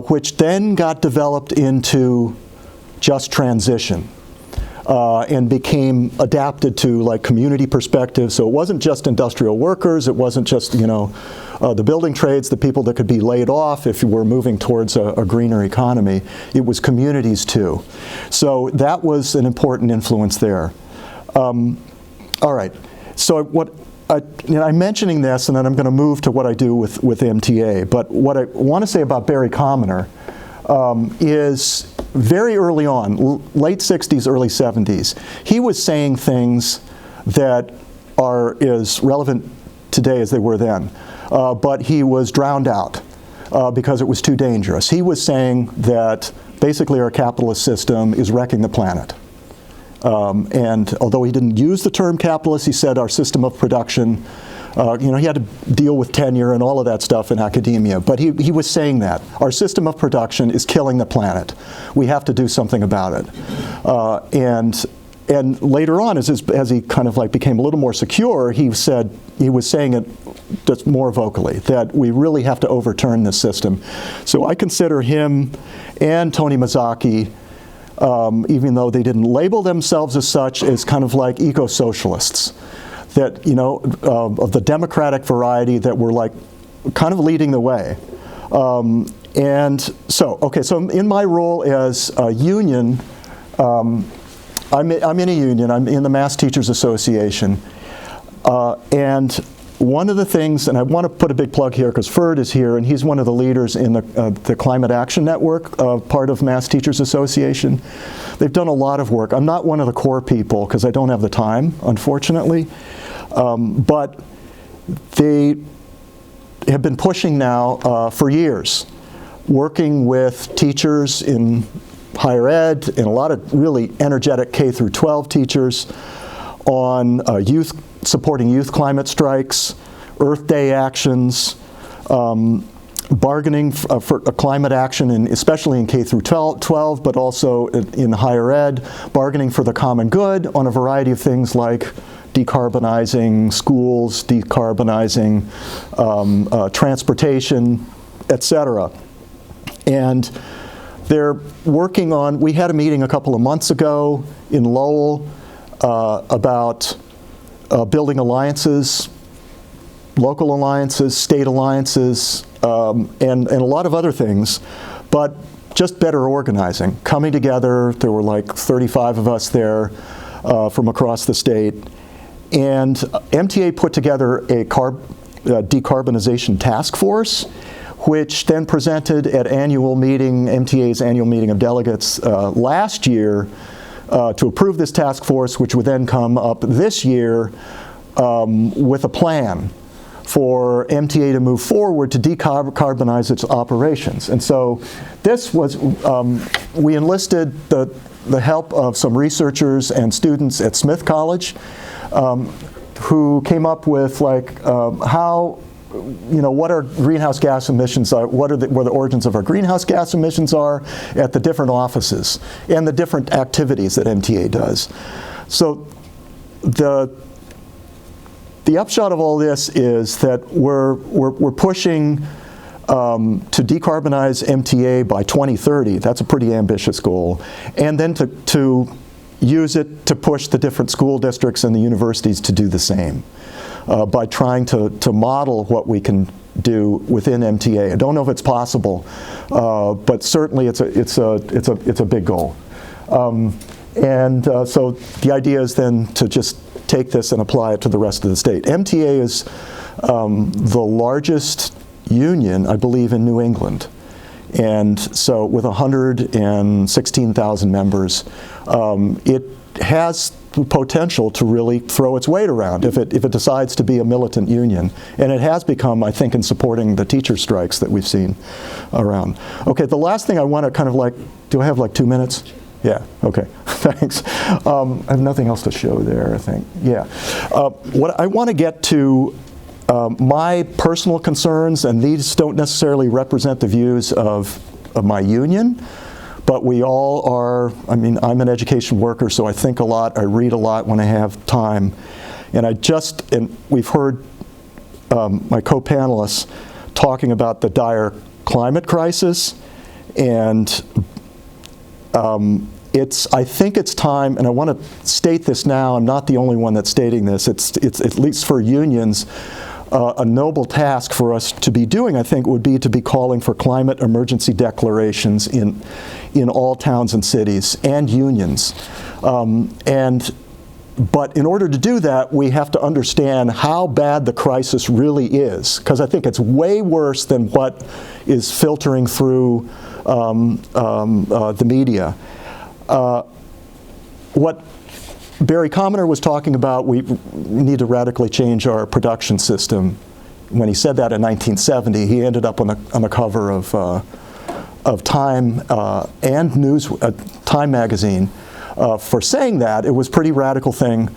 which then got developed into Just Transition. And became adapted to like community perspectives. So it wasn't just industrial workers, it wasn't just the building trades, the people that could be laid off if you were moving towards a greener economy. It was communities too. So that was an important influence there. All right, so I'm mentioning this and then I'm going to move to what I do with MTA. But what I want to say about Barry Commoner is very early on, late 60s, early 70s, he was saying things that are as relevant today as they were then. But he was drowned out because it was too dangerous. He was saying that basically our capitalist system is wrecking the planet. And although he didn't use the term capitalist, he said our system of production, he had to deal with tenure and all of that stuff in academia. But he was saying that. Our system of production is killing the planet. We have to do something about it. And later on, as he kind of like became a little more secure, he was saying it just more vocally, that we really have to overturn this system. So I consider him and Tony Mazzocchi, even though they didn't label themselves as such, as kind of like eco-socialists. That, of the democratic variety that were like kind of leading the way. And so in my role as a union, I'm in a union, I'm in the Mass Teachers Association. And one of the things, and I want to put a big plug here because Ferd is here and he's one of the leaders in the Climate Action Network, part of Mass Teachers Association. They've done a lot of work. I'm not one of the core people because I don't have the time, unfortunately. But they have been pushing now for years, working with teachers in higher ed and a lot of really energetic K through 12 teachers on supporting youth climate strikes, Earth Day actions, bargaining for climate action, especially in K through 12, but also in higher ed, bargaining for the common good on a variety of things like decarbonizing schools, decarbonizing transportation, etc. And they're working on, we had a meeting a couple of months ago in Lowell about building alliances, local alliances, state alliances, and a lot of other things, but just better organizing, coming together. There were like 35 of us there from across the state. And MTA put together a decarbonization task force, which then presented at MTA's annual meeting of delegates last year to approve this task force, which would then come up this year with a plan for MTA to move forward to decarbonize its operations. And so this was, we enlisted the help of some researchers and students at Smith College who came up with like how, what our greenhouse gas emissions are, where the origins of our greenhouse gas emissions are at the different offices and the different activities that MTA does. So the upshot of all this is that we're pushing to decarbonize MTA by 2030. That's a pretty ambitious goal. And then to use it to push the different school districts and the universities to do the same. by trying to model what we can do within MTA. I don't know if it's possible, but certainly it's a big goal. So the idea is then to just take this and apply it to the rest of the state. MTA is the largest union, I believe, in New England. And so with 116,000 members, it has the potential to really throw its weight around if it decides to be a militant union. And it has become, I think, in supporting the teacher strikes that we've seen around. Okay, the last thing I want to kind of like, do I have like 2 minutes? Yeah, okay, thanks. I have nothing else to show there, I think. Yeah. What I want to get to my personal concerns, and these don't necessarily represent the views of my union, but we all are, I mean, I'm an education worker, so I think a lot, I read a lot when I have time. And we've heard my co-panelists talking about the dire climate crisis, and I think it's time, and I want to state this now, I'm not the only one that's stating this, it's at least for unions, a noble task for us to be doing, I think, would be to be calling for climate emergency declarations in all towns and cities and unions. But in order to do that, we have to understand how bad the crisis really is, because I think it's way worse than what is filtering through the media. What Barry Commoner was talking about, we need to radically change our production system. When he said that in 1970, he ended up on the cover of Time and Time magazine for saying that. It was a pretty radical thing,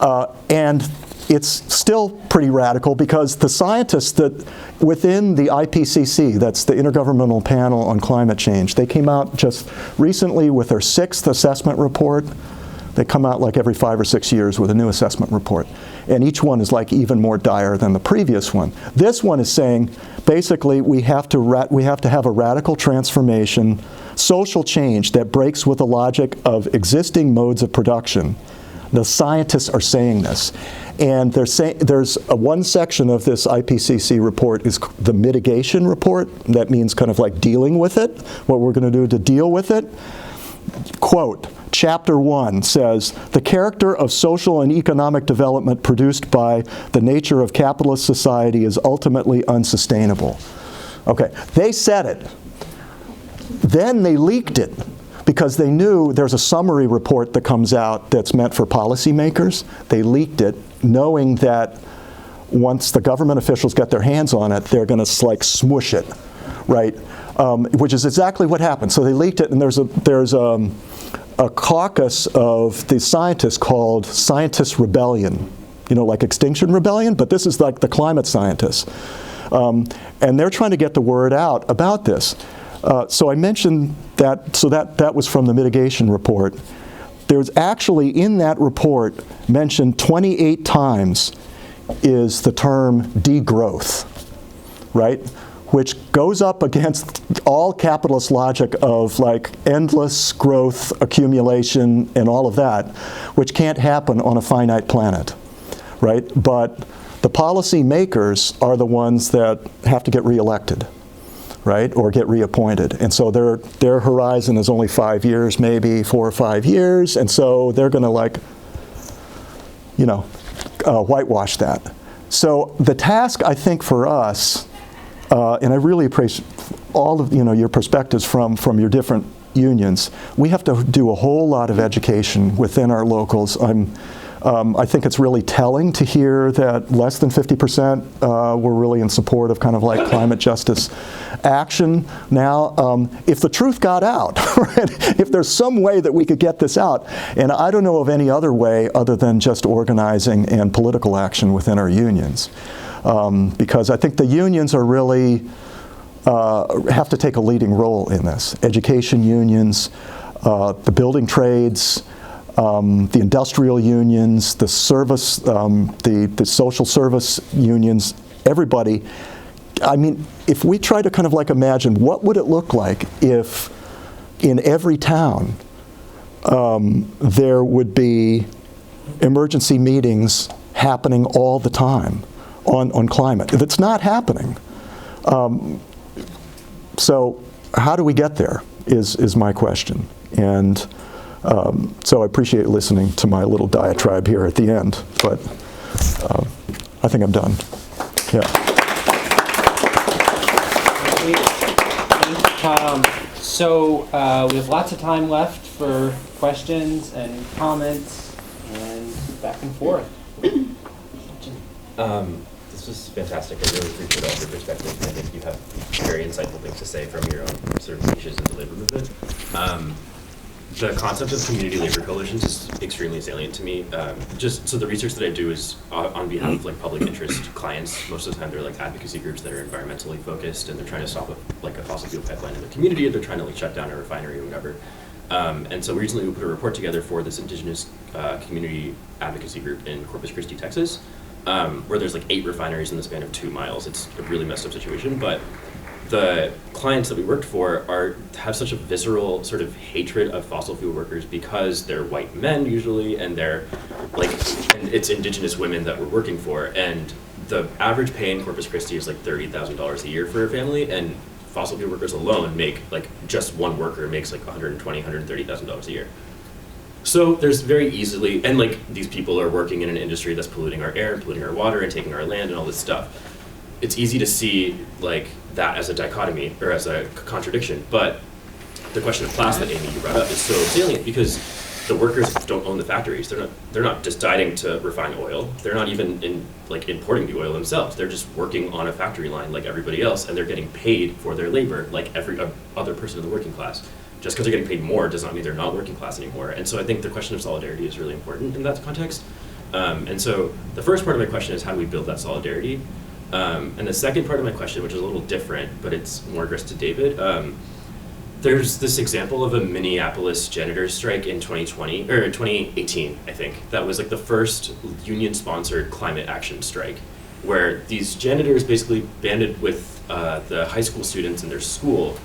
and it's still pretty radical because the scientists that within the IPCC, that's the Intergovernmental Panel on Climate Change, they came out just recently with their 6th assessment report. They come out like every 5 or 6 years with a new assessment report. And each one is like even more dire than the previous one. This one is saying, basically, we have to have a radical transformation, social change that breaks with the logic of existing modes of production. The scientists are saying this. And they're saying there's one section of this IPCC report is the mitigation report. That means kind of like dealing with it, what we're going to do to deal with it. Quote, Chapter 1 says, the character of social and economic development produced by the nature of capitalist society is ultimately unsustainable. Okay, they said it. Then they leaked it because they knew there's a summary report that comes out that's meant for policymakers. They leaked it knowing that once the government officials get their hands on it, they're going to like smush it, right? Which is exactly what happened. So they leaked it, and there's a caucus of the scientists called Scientist Rebellion, you know, like Extinction Rebellion, but this is like the climate scientists. And they're trying to get the word out about this. So I mentioned that, so that was from the mitigation report. There's actually in that report mentioned 28 times is the term degrowth, right? Which goes up against all capitalist logic of like endless growth, accumulation, and all of that, which can't happen on a finite planet, right? But the policy makers are the ones that have to get reelected, right? Or get reappointed. And so their horizon is only 5 years, maybe 4 or 5 years, and so they're gonna like, you know, whitewash that. So the task, I think, for us, and I really appreciate all of your perspectives from your different unions. We have to do a whole lot of education within our locals. I think it's really telling to hear that less than 50% were really in support of kind of like climate justice action. Now, if the truth got out, right, if there's some way that we could get this out, and I don't know of any other way other than just organizing and political action within our unions. Because I think the unions are really have to take a leading role in this. Education unions, the building trades, the industrial unions, the service, the social service unions, everybody. I mean, if we try to kind of like imagine what would it look like if in every town there would be emergency meetings happening all the time on climate. It's not happening. So how do we get there is my question. And so I appreciate listening to my little diatribe here at the end, but I think I'm done. Yeah. So we have lots of time left for questions and comments and back and forth. This was fantastic. I really appreciate all your perspectives. I think you have very insightful things to say from your own sort of niches in the labor movement. The concept of community labor coalitions is extremely salient to me. Just so the research that I do is on behalf of like public interest clients. Most of the time they're like advocacy groups that are environmentally focused and they're trying to stop a fossil fuel pipeline in the community, or they're trying to like shut down a refinery or whatever. And so recently we put a report together for this indigenous community advocacy group in Corpus Christi, Texas, where there's like 8 refineries in the span of 2 miles. It's a really messed up situation, but the clients that we worked for have such a visceral sort of hatred of fossil fuel workers because they're white men usually, and they're like, and it's indigenous women that we're working for, and the average pay in Corpus Christi is like $30,000 a year for a family, and fossil fuel workers alone make like, just one worker makes like $130,000 a year. So there's very easily, and like these people are working in an industry that's polluting our air, polluting our water, and taking our land and all this stuff. It's easy to see like that as a dichotomy or as a contradiction, but the question of class that Amy, you brought up is so salient because the workers don't own the factories. They're not deciding to refine oil. They're not even importing the oil themselves. They're just working on a factory line like everybody else, and they're getting paid for their labor like every other person in the working class. Just because they're getting paid more does not mean they're not working class anymore. And so I think the question of solidarity is really important in that context. And so the first part of my question is, how do we build that solidarity? And the second part of my question, which is a little different, but it's more addressed to David, there's this example of a Minneapolis janitors strike in 2018, I think. That was like the first union-sponsored climate action strike, where these janitors basically banded with the high school students in their school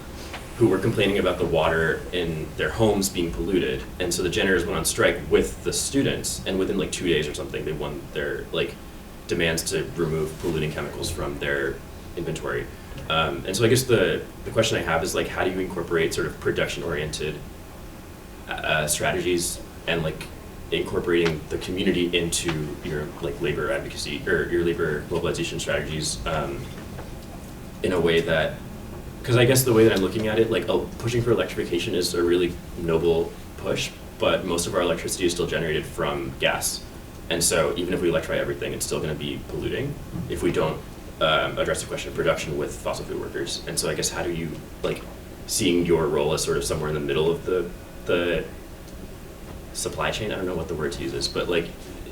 who were complaining about the water in their homes being polluted. And so the janitors went on strike with the students, and within like 2 days or something, they won their demands to remove polluting chemicals from their inventory. And so I guess the question I have is how do you incorporate sort of production-oriented strategies and incorporating the community into your labor advocacy or your labor mobilization strategies in a way that, because I guess the way that I'm looking at it, pushing for electrification is a really noble push, but most of our electricity is still generated from gas. And so even if we electrify everything, it's still going to be polluting if we don't address the question of production with fossil fuel workers. And so I guess how do you, seeing your role as sort of somewhere in the middle of the supply chain, I don't know what the word to use is, but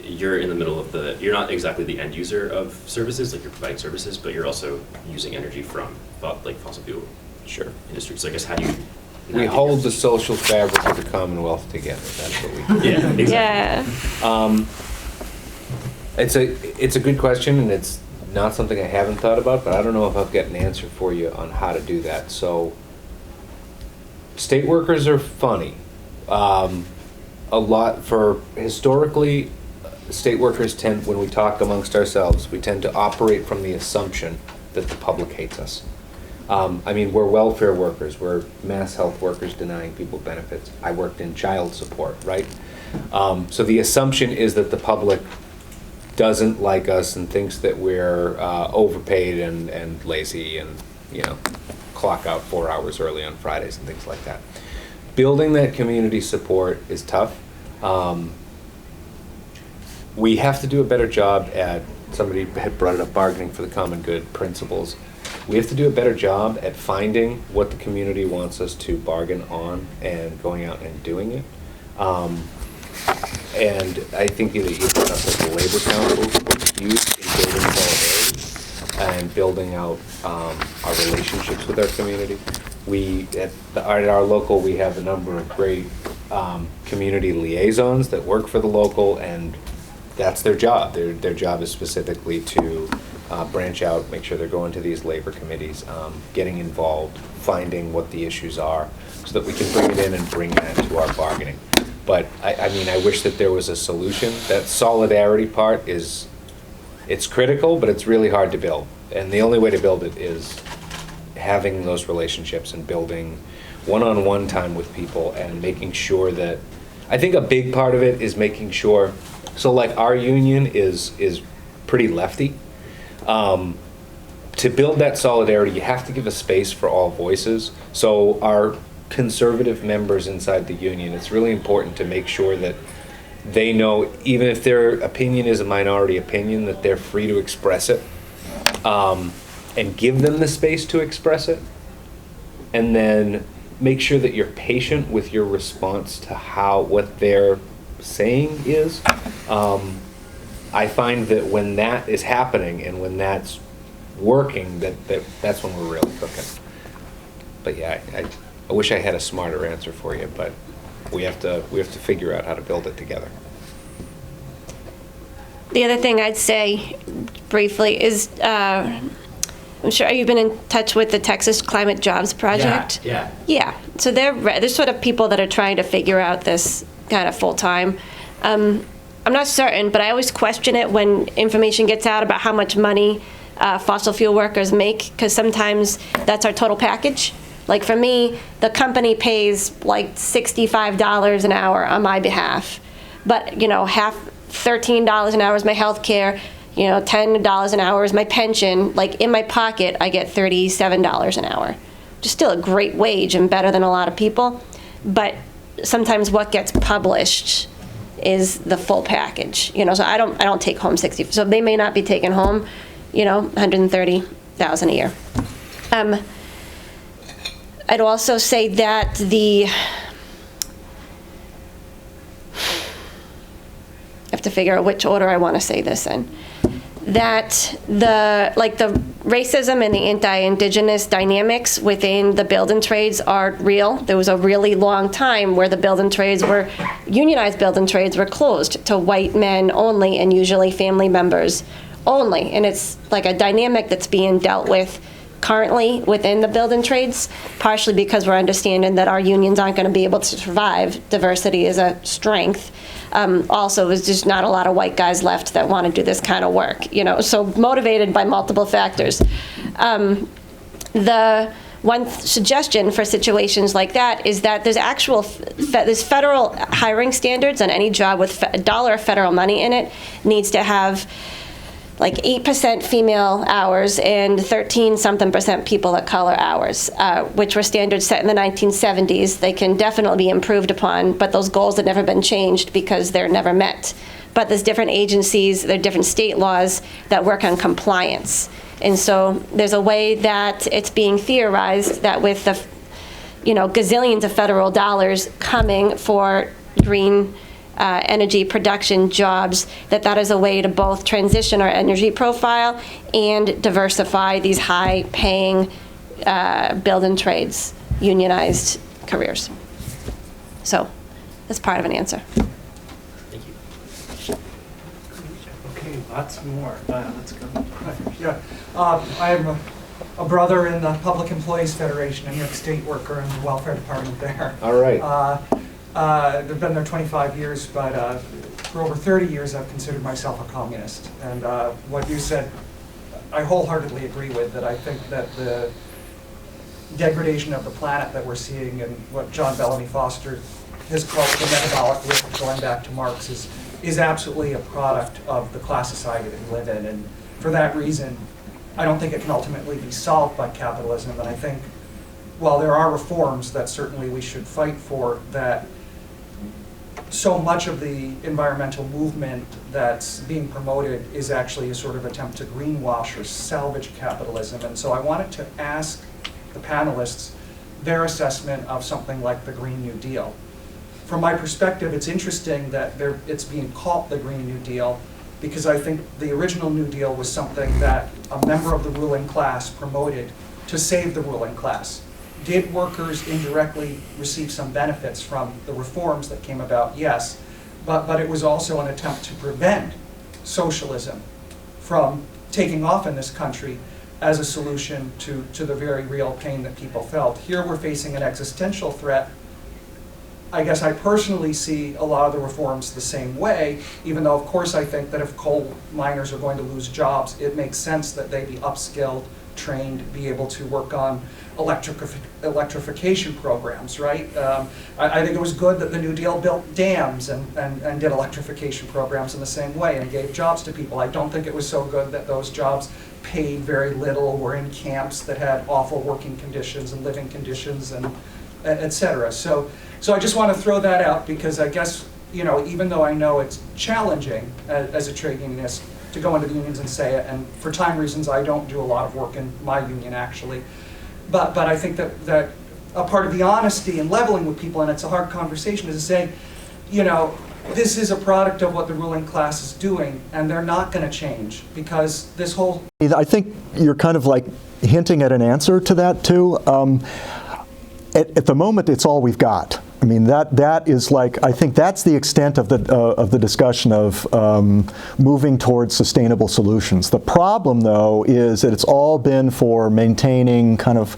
you're in the middle of you're not exactly the end user of services, you're providing services, but you're also using energy from fossil fuel industry. So I guess how do you... We hold the social fabric of the Commonwealth together. That's what we do. Yeah, exactly. Yeah. It's a good question, and it's not something I haven't thought about, but I don't know if I've got an answer for you on how to do that. So, state workers are funny. Historically, state workers tend, when we talk amongst ourselves, we tend to operate from the assumption that the public hates us. We're welfare workers, we're mass health workers denying people benefits. I worked in child support, right? So the assumption is that the public doesn't like us and thinks that we're overpaid and lazy and, clock out 4 hours early on Fridays and things like that. Building that community support is tough. We have to do a better job at, somebody had brought it up, bargaining for the common good principles. We have to do a better job at finding what the community wants us to bargain on and going out and doing it. And I think that you brought up the labor councils were huge in building solidarity and building out our relationships with our community. At our local, we have a number of great community liaisons that work for the local, and that's their job. Their job is specifically to branch out, make sure they're going to these labor committees, getting involved, finding what the issues are, so that we can bring it in and bring that to our bargaining. But I wish that there was a solution. That solidarity part is It's critical, but it's really hard to build. And the only way to build it is having those relationships and building one-on-one time with people and making sure that, I think a big part of it is making sure, so like our union is pretty lefty. To build that solidarity, you have to give a space for all voices. So our conservative members inside the union, it's really important to make sure that they know, even if their opinion is a minority opinion, that they're free to express it, and give them the space to express it. And then make sure that you're patient with your response to what they're saying is. I find that when that is happening and when that's working, that's when we're really cooking. But yeah, I wish I had a smarter answer for you, but we have to figure out how to build it together. The other thing I'd say briefly is, I'm sure you've been in touch with the Texas Climate Jobs Project. Yeah. Yeah. So they're sort of people that are trying to figure out this kind of full time. I'm not certain, but I always question it when information gets out about how much money fossil fuel workers make, because sometimes that's our total package. Like for me, the company pays like $65 an hour on my behalf, but half $13 an hour is my health care, $10 an hour is my pension. Like in my pocket, I get $37 an hour, which is still a great wage and better than a lot of people. But sometimes what gets published is the full package. So I don't take home 60. So they may not be taking home, $130,000 a year. I'd also say that I have to figure out which order I want to say this in. That the racism and the anti-indigenous dynamics within the building trades are real. There was a really long time where the unionized building trades were closed to white men only, and usually family members only. And it's like a dynamic that's being dealt with currently within the building trades, partially because we're understanding that our unions aren't going to be able to survive. Diversity is a strength. Also, there's just not a lot of white guys left that want to do this kind of work, so motivated by multiple factors. The one suggestion for situations like that is that there's federal hiring standards on any job with a dollar of federal money in it needs to have like 8% female hours and 13-something% people of color hours, which were standards set in the 1970s. They can definitely be improved upon, but those goals have never been changed because they're never met. But there's different agencies, there are different state laws that work on compliance. And so there's a way that it's being theorized that with the gazillions of federal dollars coming for green energy production jobs, that is a way to both transition our energy profile and diversify these high-paying building trades, unionized careers. So that's part of an answer. Thank you. Okay, lots more. Let's go. Yeah, I am a brother in the Public Employees Federation, a New York State worker in the welfare department there. All right. I've been there 25 years, but for over 30 years I've considered myself a communist. And what you said, I wholeheartedly agree with, that I think that the degradation of the planet that we're seeing and what John Bellamy Foster has called the metabolic rift, going back to Marx, is absolutely a product of the class society that we live in. And for that reason, I don't think it can ultimately be solved by capitalism. And I think while there are reforms that certainly we should fight for, that so much of the environmental movement that's being promoted is actually a sort of attempt to greenwash or salvage capitalism. And so I wanted to ask the panelists their assessment of something like the Green New Deal. From my perspective, it's interesting that it's being called the Green New Deal, because I think the original New Deal was something that a member of the ruling class promoted to save the ruling class. Did workers indirectly receive some benefits from the reforms that came about? Yes, but it was also an attempt to prevent socialism from taking off in this country as a solution to the very real pain that people felt. Here we're facing an existential threat. I guess I personally see a lot of the reforms the same way, even though of course I think that if coal miners are going to lose jobs, it makes sense that they be upskilled, trained, be able to work on electrification programs, right? I think it was good that the New Deal built dams and did electrification programs in the same way and gave jobs to people. I don't think it was so good that those jobs paid very little, were in camps that had awful working conditions and living conditions and et cetera. So I just want to throw that out because I guess, you know, even though I know it's challenging as a trade unionist to go into the unions and say it, and for time reasons I don't do a lot of work in my union actually, but I think that a part of the honesty and leveling with people, and it's a hard conversation, is to say, you know, this is a product of what the ruling class is doing, and they're not going to change because this whole... I think you're kind of like hinting at an answer to that too. At the moment, it's all we've got. I mean, that is like, I think that's the extent of the discussion of moving towards sustainable solutions. The problem, though, is that it's all been for maintaining kind of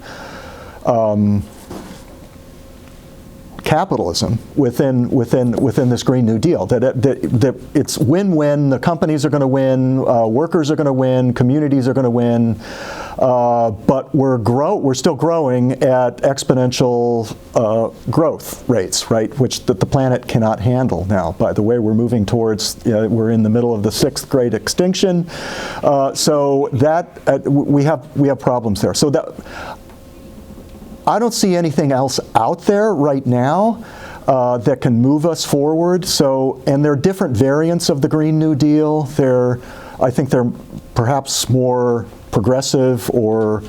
capitalism within this Green New Deal. That it's win-win. The companies are going to win, workers are going to win, communities are going to win, but we're still growing at exponential growth rates, right? Which the planet cannot handle now. By the way, we're moving towards. We're in the middle of the 6th great extinction, so that we have problems there. So that. I don't see anything else out there right now that can move us forward. So, and there are different variants of the Green New Deal. I think they're perhaps more progressive or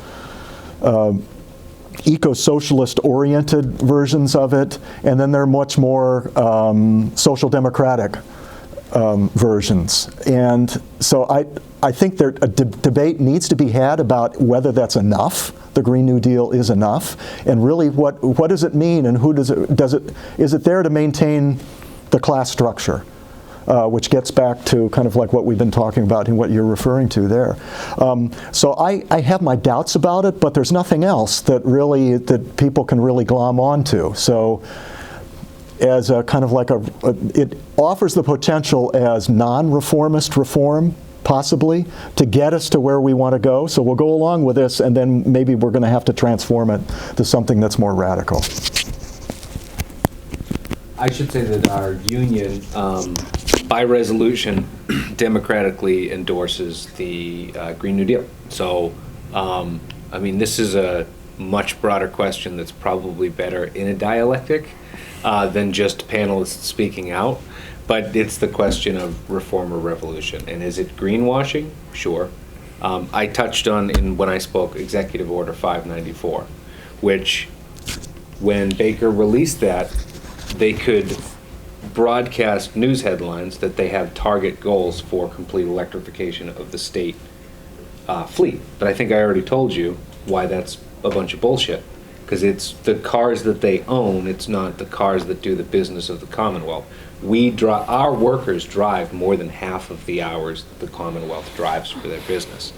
eco-socialist oriented versions of it, and then there are much more social democratic versions. And so I think a debate needs to be had about whether that's enough. The Green New Deal is enough, and really what does it mean, and who is it there to maintain the class structure, which gets back to kind of like what we've been talking about and what you're referring to there. So I have my doubts about it, but there's nothing else that people can really glom onto. So as a kind of like it offers the potential as non-reformist reform, possibly, to get us to where we want to go. So we'll go along with this, and then maybe we're going to have to transform it to something that's more radical. I should say that our union, by resolution, democratically endorses the Green New Deal. So, I mean, this is a much broader question that's probably better in a dialectic than just panelists speaking out. But it's the question of reform or revolution. And is it greenwashing? Sure. I touched on, when I spoke, Executive Order 594, which, when Baker released that, they could broadcast news headlines that they have target goals for complete electrification of the state fleet. But I think I already told you why that's a bunch of bullshit. Because it's the cars that they own, it's not the cars that do the business of the Commonwealth. Our workers drive more than half of the hours the Commonwealth drives for their business.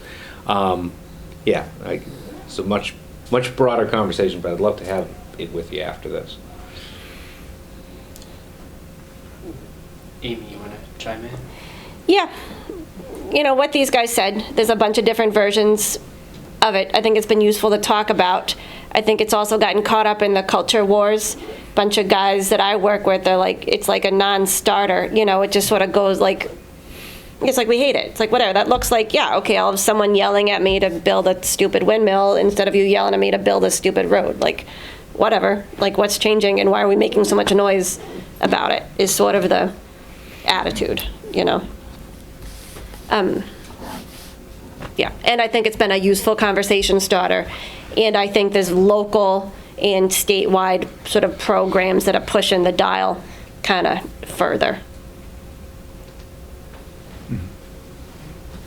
It's a much broader conversation, but I'd love to have it with you after this. Amy, you want to chime in? Yeah. You know, what these guys said, there's a bunch of different versions of it. I think it's been useful to talk about. I think it's also gotten caught up in the culture wars. Bunch of guys that I work with are like, it's like a non-starter. You know, it just sort of goes like, it's like we hate it. It's like, whatever, that looks like, yeah, okay, I'll have someone yelling at me to build a stupid windmill instead of you yelling at me to build a stupid road. Like, whatever. Like, what's changing and why are we making so much noise about it is sort of the attitude, you know. Yeah, and I think it's been a useful conversation starter. And I think there's local and statewide sort of programs that are pushing the dial kind of further.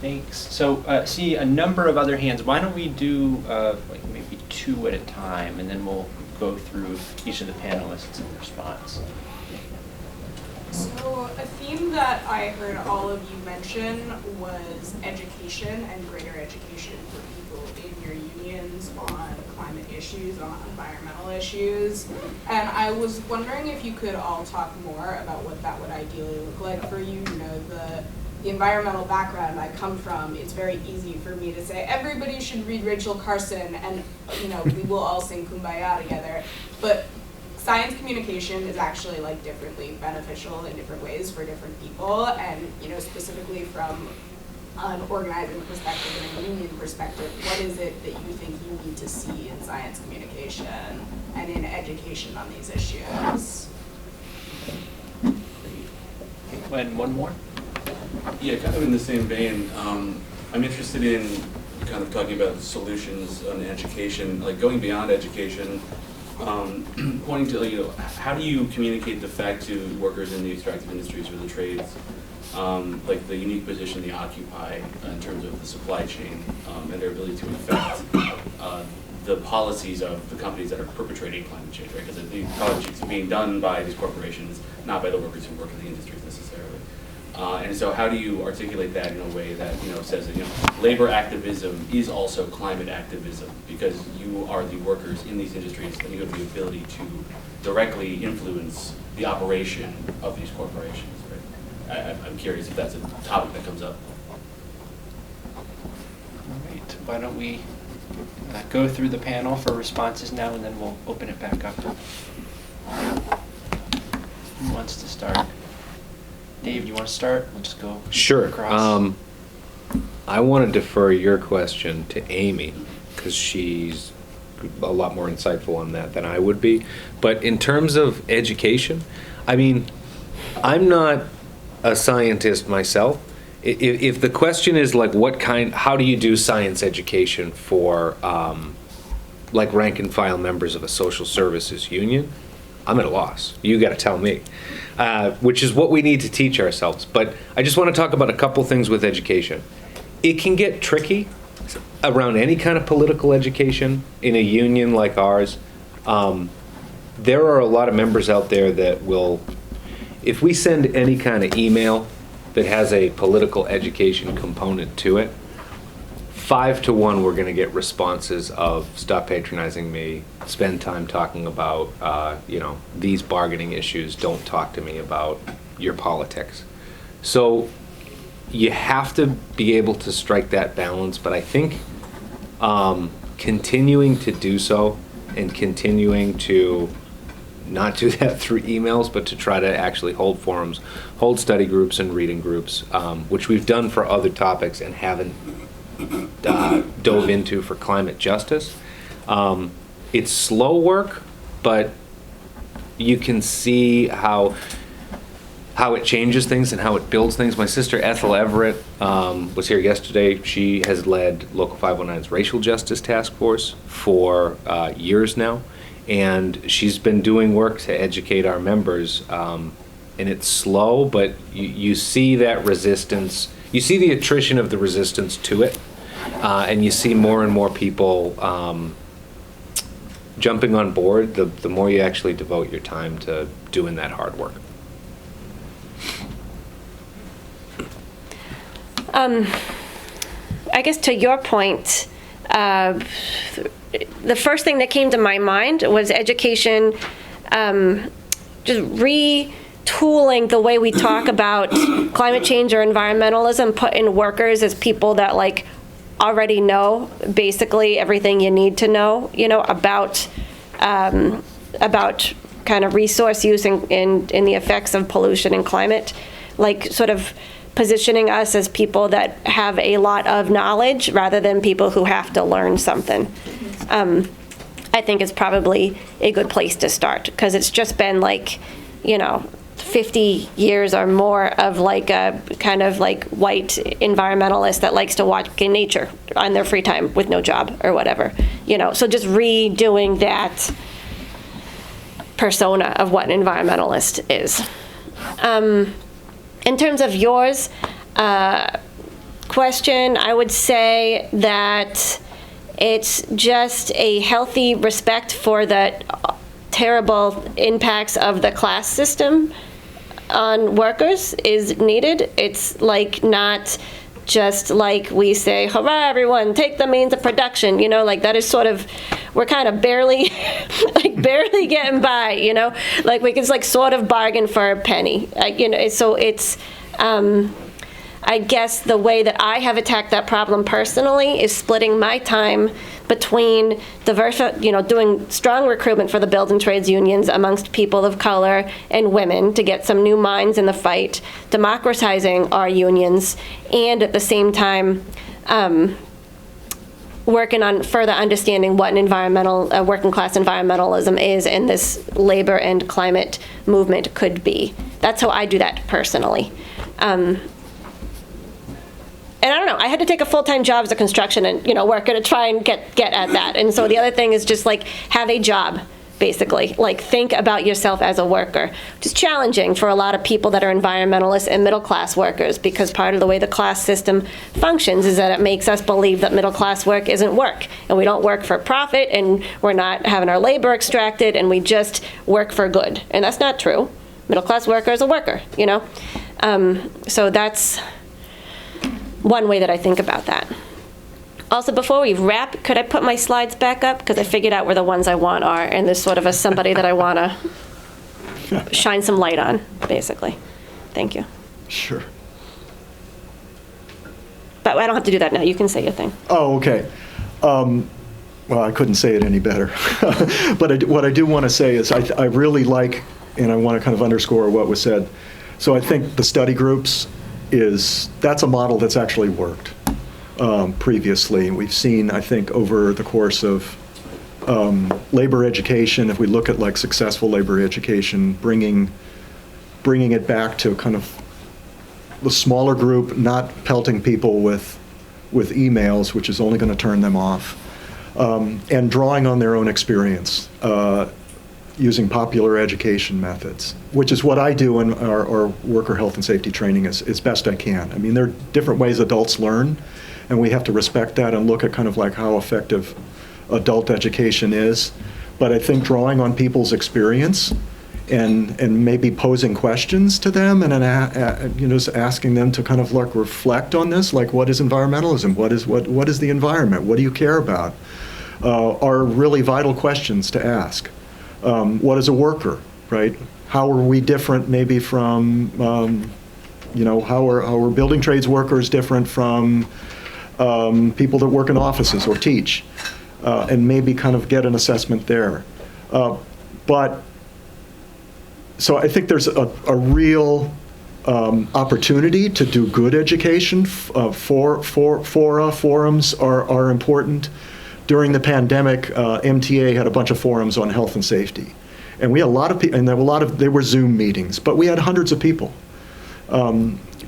Thanks. So see a number of other hands. Why don't we do like maybe 2 at a time, and then we'll go through each of the panelists in response. So a theme that I heard all of you mention was education and greater education for people in your unions discussions on climate issues, on environmental issues. And I was wondering if you could all talk more about what that would ideally look like for you. You know, the environmental background I come from, it's very easy for me to say everybody should read Rachel Carson and, you know, we will all sing Kumbaya together. But science communication is actually like differently beneficial in different ways for different people, and you know, specifically from an organizing perspective and a union perspective, what is it that you think you need to see in science communication and in education on these issues? And one more? Yeah, kind of in the same vein, I'm interested in kind of talking about solutions on education, like going beyond education, pointing to, you know, how do you communicate the fact to workers in the extractive industries or the trades, like the unique position they occupy in terms of the supply chain and their ability to affect the policies of the companies that are perpetrating climate change, right? Because the climate change is being done by these corporations, not by the workers who work in the industries necessarily. And so how do you articulate that in a way that, you know, says that, you know, labor activism is also climate activism, because you are the workers in these industries and you have the ability to directly influence the operation of these corporations, right? I'm curious if that's a topic that comes up. All right, why don't we go through the panel for responses now, and then we'll open it back up. Who wants to start? Dave, do you want to start? We'll just go Sure. across. I want to defer your question to Amy, because she's a lot more insightful on that than I would be. But in terms of education, I mean, I'm not a scientist myself. If the question is like how do you do science education for like rank and file members of a social services union, I'm at a loss. You got to tell me, which is what we need to teach ourselves. But I just want to talk about a couple things with education. It can get tricky around any kind of political education in a union like ours. There are a lot of members out there that will, if we send any kind of email that has a political education component to it, 5 to 1 we're going to get responses of stop patronizing me, spend time talking about you know, these bargaining issues, don't talk to me about your politics. So you have to be able to strike that balance, but I think continuing to do so and continuing to not do that through emails, but to try to actually hold forums, hold study groups and reading groups, which we've done for other topics and haven't dove into for climate justice. It's slow work, but you can see how it changes things and how it builds things. My sister Ethel Everett was here yesterday. She has led Local 509's Racial Justice Task Force for years now, and she's been doing work to educate our members. And it's slow, but you see that resistance. You see the attrition of the resistance to it, and you see more and more people jumping on board the more you actually devote your time to doing that hard work. I guess to your point, the first thing that came to my mind was education, just retooling the way we talk about climate change or environmentalism, put in workers as people that like already know basically everything you need to know, you know, about kind of resource use in the effects of pollution and climate, like sort of positioning us as people that have a lot of knowledge rather than people who have to learn something. I think it's probably a good place to start, because it's just been like, you know, 50 years or more of like a kind of like white environmentalist that likes to watch nature on their free time with no job or whatever, you know. So just redoing that persona of what an environmentalist is. In terms of yours question, I would say that it's just a healthy respect for the terrible impacts of the class system on workers is needed. It's like not just like we say, hurrah, everyone, take the means of production, like that is sort of, we're kind of barely, barely getting by, like we can sort of bargain for a penny, so it's, I guess the way that I have attacked that problem personally is splitting my time between doing strong recruitment for the building trades unions amongst people of color and women to get some new minds in the fight, democratizing our unions, and at the same time working on further understanding what an working class environmentalism is and this labor and climate movement could be. That's how I do that personally. And I don't know, I had to take a full-time job as a construction and, worker to try and get at that. And so the other thing is just have a job, basically. Think about yourself as a worker. Which is challenging for a lot of people that are environmentalists and middle-class workers, because part of the way the class system functions is that it makes us believe that middle-class work isn't work. And we don't work for profit, and we're not having our labor extracted, and we just work for good. And that's not true. Middle-class worker is a worker, So that's one way that I think about that. Also, before we wrap, could I put my slides back up? Because I figured out where the ones I want are, and there's sort of somebody that I want to shine some light on, basically. Thank you. Sure. But I don't have to do that now. You can say your thing. Oh, okay. Well, I couldn't say it any better. But what I do want to say is I really like, and I want to kind of underscore what was said. So I think the study groups that's a model that's actually worked previously. We've seen, I think, over the course of labor education, if we look at successful labor education, bringing it back to kind of the smaller group, not pelting people with emails, which is only going to turn them off, and drawing on their own experience, using popular education methods, which is what I do in our worker health and safety training as best I can. I mean, there are different ways adults learn, and we have to respect that and look at kind of how effective adult education is. But I think drawing on people's experience and maybe posing questions to them and just asking them to kind of reflect on this, what is environmentalism? What is the environment? What do you care about? Are really vital questions to ask. What is a worker, right? How are we different maybe from, how are building trades workers different from people that work in offices or teach? And maybe kind of get an assessment there. So I think there's a real opportunity to do good education. Forums are important. During the pandemic, MTA had a bunch of forums on health and safety. And we had a lot of people, and they were Zoom meetings, but we had hundreds of people,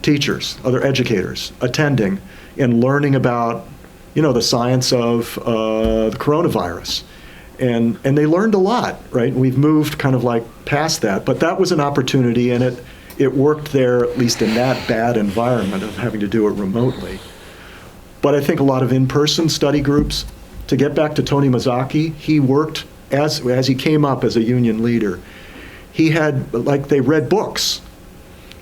teachers, other educators, attending and learning about, the science of the coronavirus. And they learned a lot, right? We've moved kind of past that, but that was an opportunity, and it worked there, at least in that bad environment of having to do it remotely. But I think a lot of in-person study groups, to get back to Tony Mazzocchi, he worked as he came up as a union leader. He had, they read books,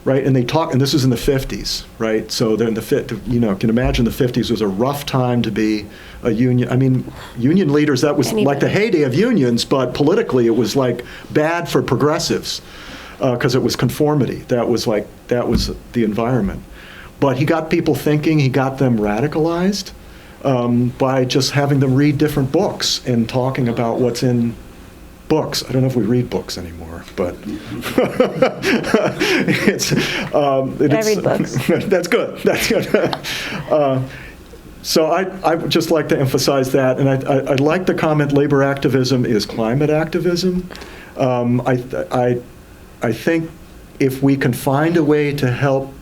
right? And they talk, and this is in the 50s, right? So they're in can imagine the 50s was a rough time to be a union. I mean, union leaders, that was the heyday of unions, but politically it was bad for progressives because it was conformity. That was the environment. But he got people thinking, he got them radicalized. By just having them read different books and talking about what's in books. I don't know if we read books anymore, but I read books. That's good. That's good. So I would just like to emphasize that, and I'd like the comment: labor activism is climate activism. I think if we can find a way to help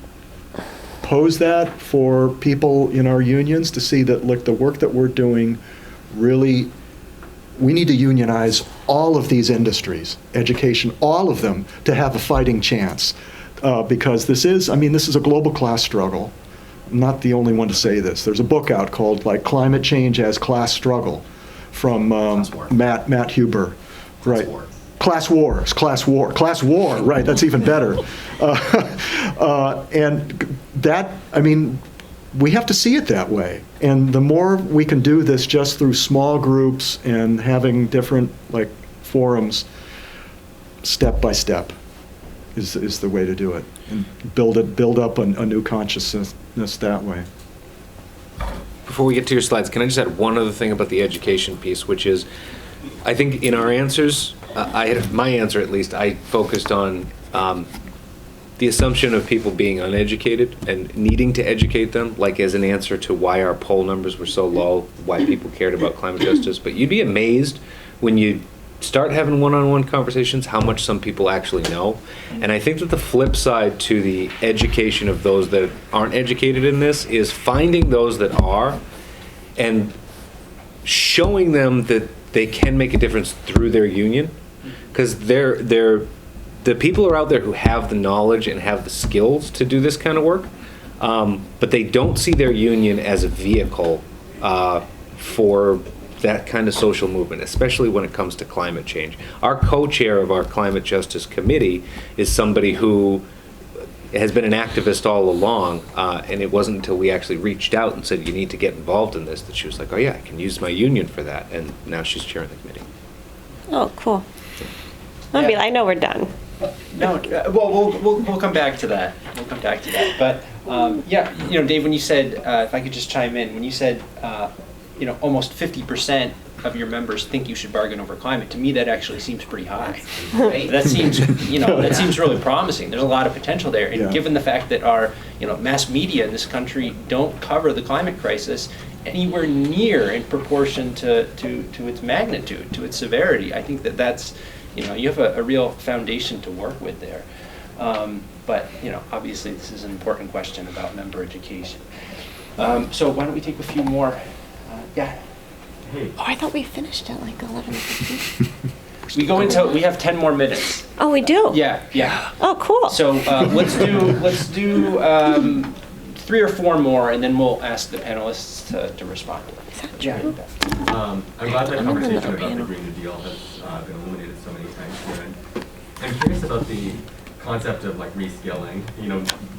pose that for people in our unions to see that, the work that we're doing really, we need to unionize all of these industries, education, all of them, to have a fighting chance. Because this is a global class struggle. I'm not the only one to say this. There's a book out called Climate Change as Class Struggle from Matt Huber. Right. Class war, right, that's even better. And that, we have to see it that way. And the more we can do this just through small groups and having different like forums, step by step, is the way to do it, and build up a new consciousness that way. Before we get to your slides, can I just add one other thing about the education piece, which is, I think in our answers, my answer at least, I focused on the assumption of people being uneducated and needing to educate them, like as an answer to why our poll numbers were so low, why people cared about climate justice. But you'd be amazed when you start having one-on-one conversations how much some people actually know. And I think that the flip side to the education of those that aren't educated in this is finding those that are and showing them that they can make a difference through their union, because the people are out there who have the knowledge and have the skills to do this kind of work, but they don't see their union as a vehicle for that kind of social movement, especially when it comes to climate change. Our co-chair of our climate justice committee is somebody who has been an activist all along, and it wasn't until we actually reached out and said, you need to get involved in this, that she was like, oh yeah, I can use my union for that, and now she's chairing the committee. Oh, cool. I know we're done. No, well, we'll come back to that. We'll come back to that. But yeah, Dave, when you said, if I could just chime in, when you said, almost 50% of your members think you should bargain over climate, to me that actually seems pretty high. Right? That seems, that seems really promising. There's a lot of potential there, and given the fact that our, mass media in this country don't cover the climate crisis anywhere near in proportion to its magnitude, to its severity, I think that's. You have a real foundation to work with there. But, obviously this is an important question about member education. So why don't we take a few more? Yeah. Oh, I thought we finished at like 11:15. We have 10 more minutes. Oh, we do? Yeah. Oh, cool. So let's do 3 or 4 more, and then we'll ask the panelists to respond. Is that true? I'm glad that conversation about the Green New Deal has been illuminated so many times here. And I'm curious about the concept of like reskilling.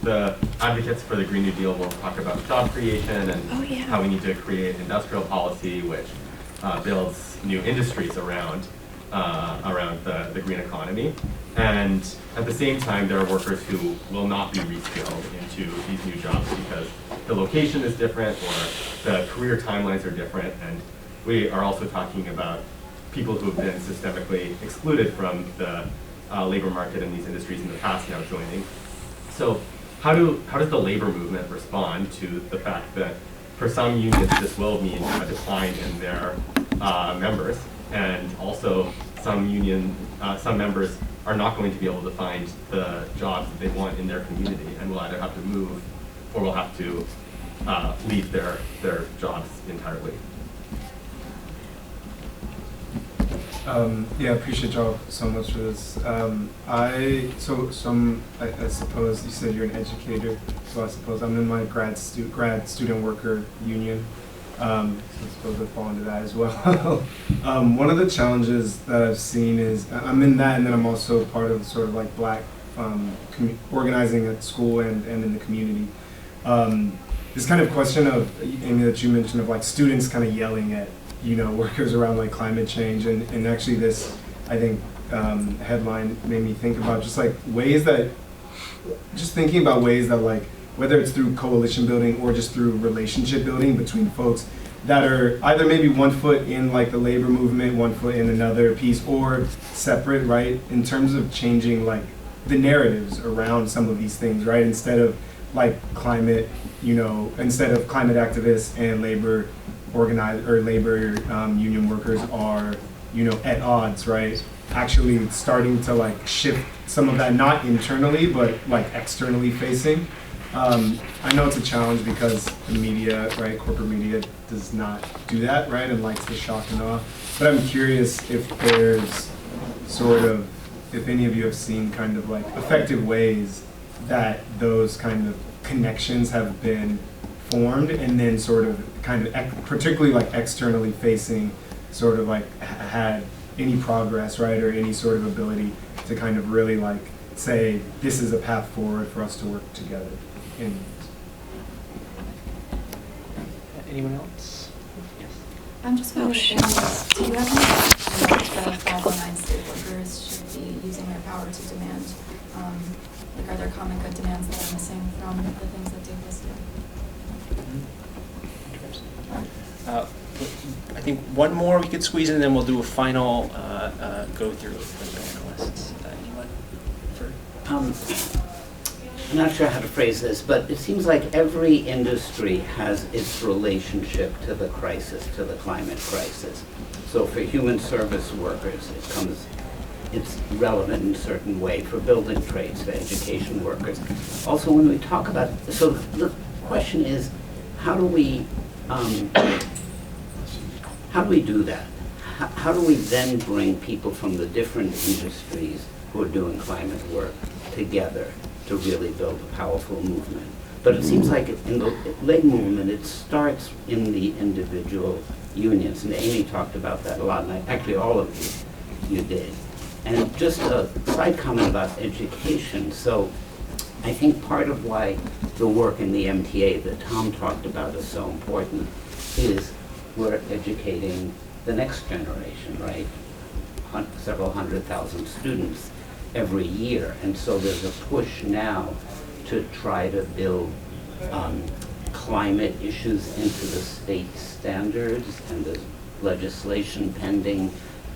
The advocates for the Green New Deal will talk about job creation and how we need to create industrial policy which builds new industries around the green economy. And at the same time, there are workers who will not be reskilled into these new jobs because the location is different or the career timelines are different. And we are also talking about people who have been systemically excluded from the labor market in these industries in the past now joining. So how does the labor movement respond to the fact that for some unions this will mean a decline in their members, and also some members are not going to be able to find the jobs that they want in their community and will either have to move or will have to leave their jobs entirely? Yeah, appreciate y'all so much for this. I suppose you said you're an educator, so I suppose I'm in my grad student worker union. So I suppose I fall into that as well. One of the challenges that I've seen is I'm in that, and then I'm also part of sort of like Black organizing at school and in the community. This kind of question of, Amy, that you mentioned of like students kind of yelling at workers around like climate change, and actually this, I think, headline made me think about just thinking about ways that like, whether it's through coalition building or just through relationship building between folks that are either maybe one foot in like the labor movement, one foot in another piece, or separate, right? In terms of changing like the narratives around some of these things, right? Instead of like climate, instead of climate activists and labor union workers are, at odds, right? Actually starting to like shift some of that, not internally, but like externally facing. I know it's a challenge because the media, right, corporate media does not do that, right, and likes the shock and awe. But I'm curious if there's if any of you have seen kind of like effective ways that those kind of connections have been formed, and then sort of kind of particularly like externally facing sort of like had any progress, right, or any sort of ability to kind of really like say this is a path forward for us to work together in. Anyone else? Yes. I'm just wondering, do you have any suggestions that 509 state workers should be using their power to demand? Like, are there common good demands that are missing from the things that they've listed? I think one more we could squeeze in, and then we'll do a final go through for the panelists. Anyone? I'm not sure how to phrase this, but it seems like every industry has its relationship to the crisis, to the climate crisis. So for human service workers, it's relevant in a certain way. For building trades, for education workers. Also, when we talk about, so the question is, how do we do that? How do we then bring people from the different industries who are doing climate work together to really build a powerful movement? But it seems like in the labor movement, it starts in the individual unions, and Amy talked about that a lot, and actually all of you did. And just a side comment about education. So I think part of why the work in the MTA that Tom talked about is so important is we're educating the next generation, right? Several 100,000 students every year. And so there's a push now to try to build climate issues into the state standards, and there's legislation pending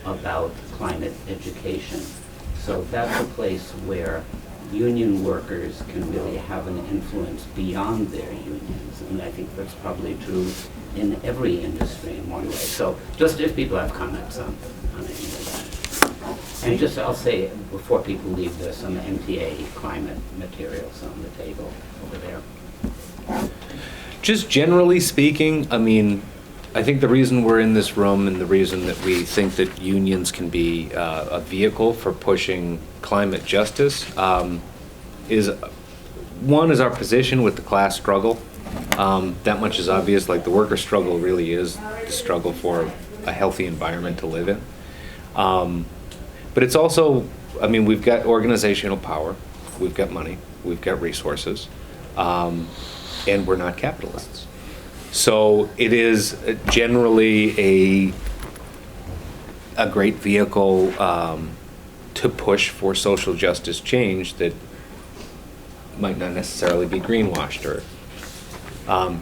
about climate education. So that's a place where union workers can really have an influence beyond their unions. And I think that's probably true in every industry in one way. So just if people have comments on any of that. And just I'll say, before people leave, there's some MTA climate materials on the table over there. Just generally speaking, I mean, I think the reason we're in this room and the reason that we think that unions can be a vehicle for pushing climate justice is, one, is our position with the class struggle. That much is obvious. Like, the worker struggle really is the struggle for a healthy environment to live in. But it's also, I mean, we've got organizational power, we've got money, we've got resources, and we're not capitalists. So it is generally a great vehicle to push for social justice change that might not necessarily be greenwashed, or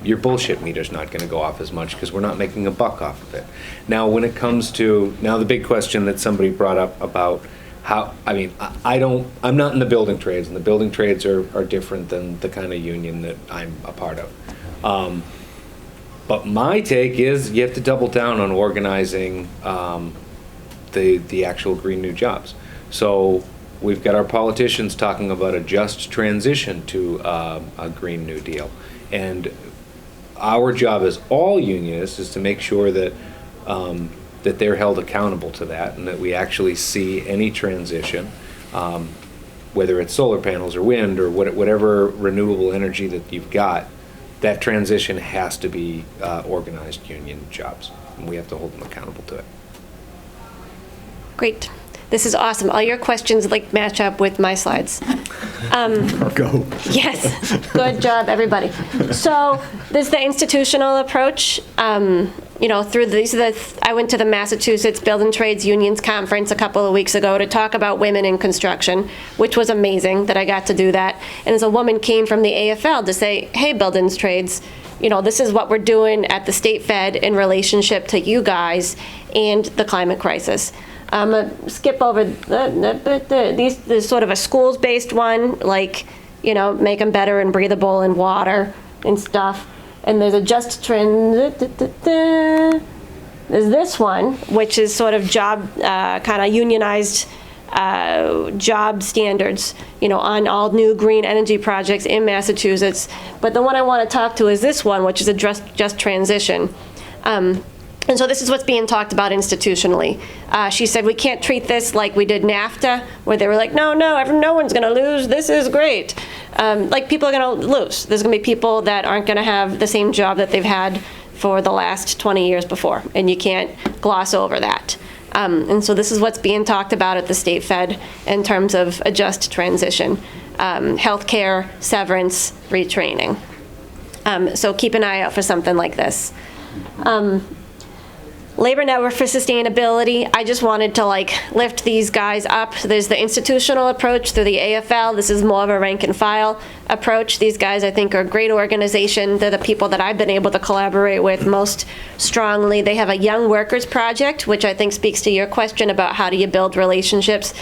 your bullshit meter's not going to go off as much because we're not making a buck off of it. Now, when it comes to, now the big question that somebody brought up about how, I mean, I'm not in the building trades, and the building trades are different than the kind of union that I'm a part of. But my take is you have to double down on organizing the actual green new jobs. So we've got our politicians talking about a just transition to a Green New Deal. And our job as all unionists is to make sure that that they're held accountable to that, and that we actually see any transition, whether it's solar panels or wind or whatever renewable energy that you've got, that transition has to be organized union jobs, and we have to hold them accountable to it. Great. This is awesome. All your questions like match up with my slides. Go. Yes. Good job, everybody. So this is the institutional approach. You know, through I went to the Massachusetts Building Trades Unions Conference a couple of weeks ago to talk about women in construction, which was amazing that I got to do that. And as a woman came from the AFL to say, hey, Building Trades, you know, this is what we're doing at the state fed in relationship to you guys and the climate crisis. I'm going to skip over there's sort of a schools-based one, like, you know, make them better and breathable in water and stuff. And there's a just trend. There's this one, which is sort of job, kind of unionized job standards, you know, on all new green energy projects in Massachusetts. But the one I want to talk to is this one, which is a just transition. And so this is what's being talked about institutionally. She said, we can't treat this like we did NAFTA, where they were like, no one's going to lose. This is great. Like, people are going to lose. There's going to be people that aren't going to have the same job that they've had for the last 20 years before, and you can't gloss over that. And so this is what's being talked about at the state fed in terms of a just transition. Healthcare, severance, retraining. So keep an eye out for something like this. Labor Network for Sustainability, I just wanted to lift these guys up. There's the institutional approach through the AFL. This is more of a rank and file approach. These guys, I think, are a great organization. They're the people that I've been able to collaborate with most strongly. They have a Young Workers Project, which I think speaks to your question about how do you build relationships.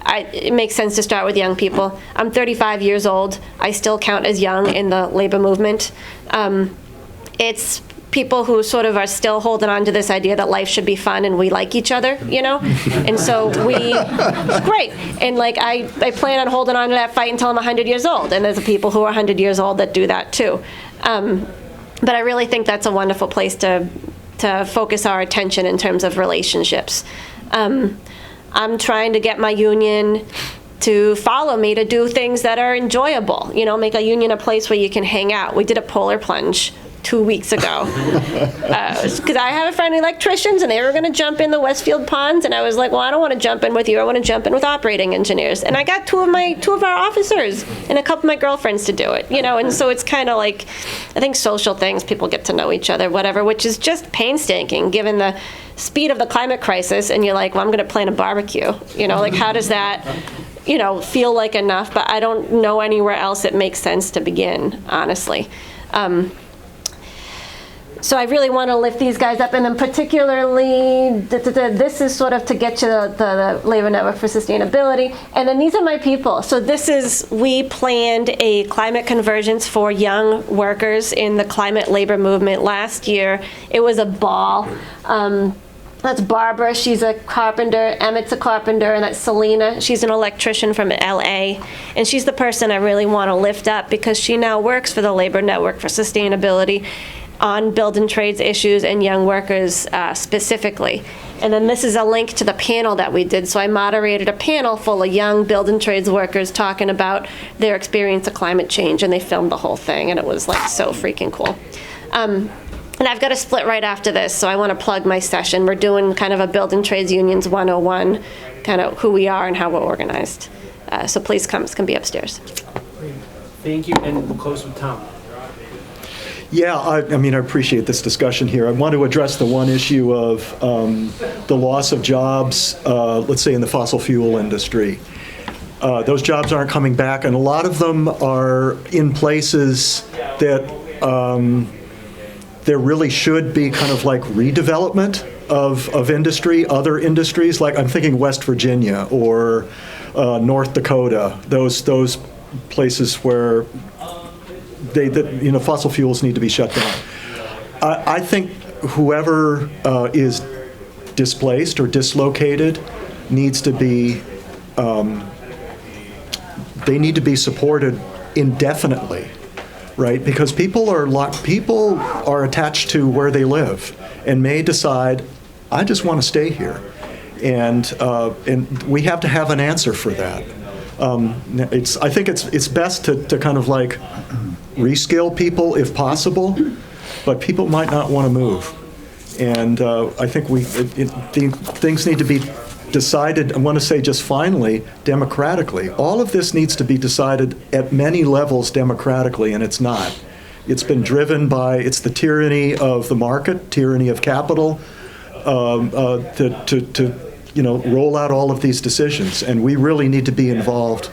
It makes sense to start with young people. I'm 35 years old. I still count as young in the labor movement. It's people who sort of are still holding on to this idea that life should be fun and we like each other, And so it's great. And I plan on holding on to that fight until I'm 100 years old. And there's people who are 100 years old that do that too. But I really think that's a wonderful place to focus our attention in terms of relationships. I'm trying to get my union to follow me to do things that are enjoyable, make a union a place where you can hang out. We did a polar plunge 2 weeks ago because I have a friend electricians and they were going to jump in the Westfield ponds and I was like, well, I don't want to jump in with you. I want to jump in with operating engineers. And I got two of our officers and a couple of my girlfriends to do it, and so it's kind of I think social things, people get to know each other, whatever, which is just painstaking given the speed of the climate crisis. And you're like, well, I'm going to plan a barbecue, how does that feel like enough? But I don't know anywhere else it makes sense to begin, honestly. So I really want to lift these guys up, and then particularly, this is sort of to get you the Labor Network for Sustainability. And then these are my people. So we planned a climate convergence for young workers in the climate labor movement last year. It was a ball. That's Barbara, she's a carpenter, Emmett's a carpenter, and that's Selena, she's an electrician from LA. And she's the person I really want to lift up because she now works for the Labor Network for Sustainability on building trades issues and young workers specifically. And then this is a link to the panel that we did. So I moderated a panel full of young building trades workers talking about their experience of climate change, and they filmed the whole thing, and it was so freaking cool. And I've got to split right after this, so I want to plug my session. We're doing kind of a Building Trades Unions 101, kind of who we are and how we're organized. So please come, it's going to be upstairs. Thank you, and we'll close with Tom. Yeah, I appreciate this discussion here. I want to address the one issue of the loss of jobs, let's say in the fossil fuel industry. Those jobs aren't coming back, and a lot of them are in places that there really should be kind of redevelopment of industry, other industries. I'm thinking West Virginia or North Dakota, those places where fossil fuels need to be shut down. I think whoever is displaced or dislocated needs to be, they need to be supported indefinitely, right? Because people are attached to where they live and may decide, I just want to stay here, and we have to have an answer for that. I think it's best to kind of reskill people if possible, but people might not want to move. And I think things need to be decided, I want to say just finally, democratically. All of this needs to be decided at many levels democratically, and it's not. It's been driven by, it's the tyranny of the market, tyranny of capital, to roll out all of these decisions. And we really need to be involved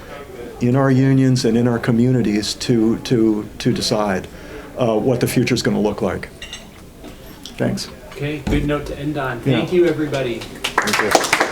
in our unions and in our communities to decide what the future is going to look like. Thanks. Okay, good note to end on. Thank you, everybody. Thank you.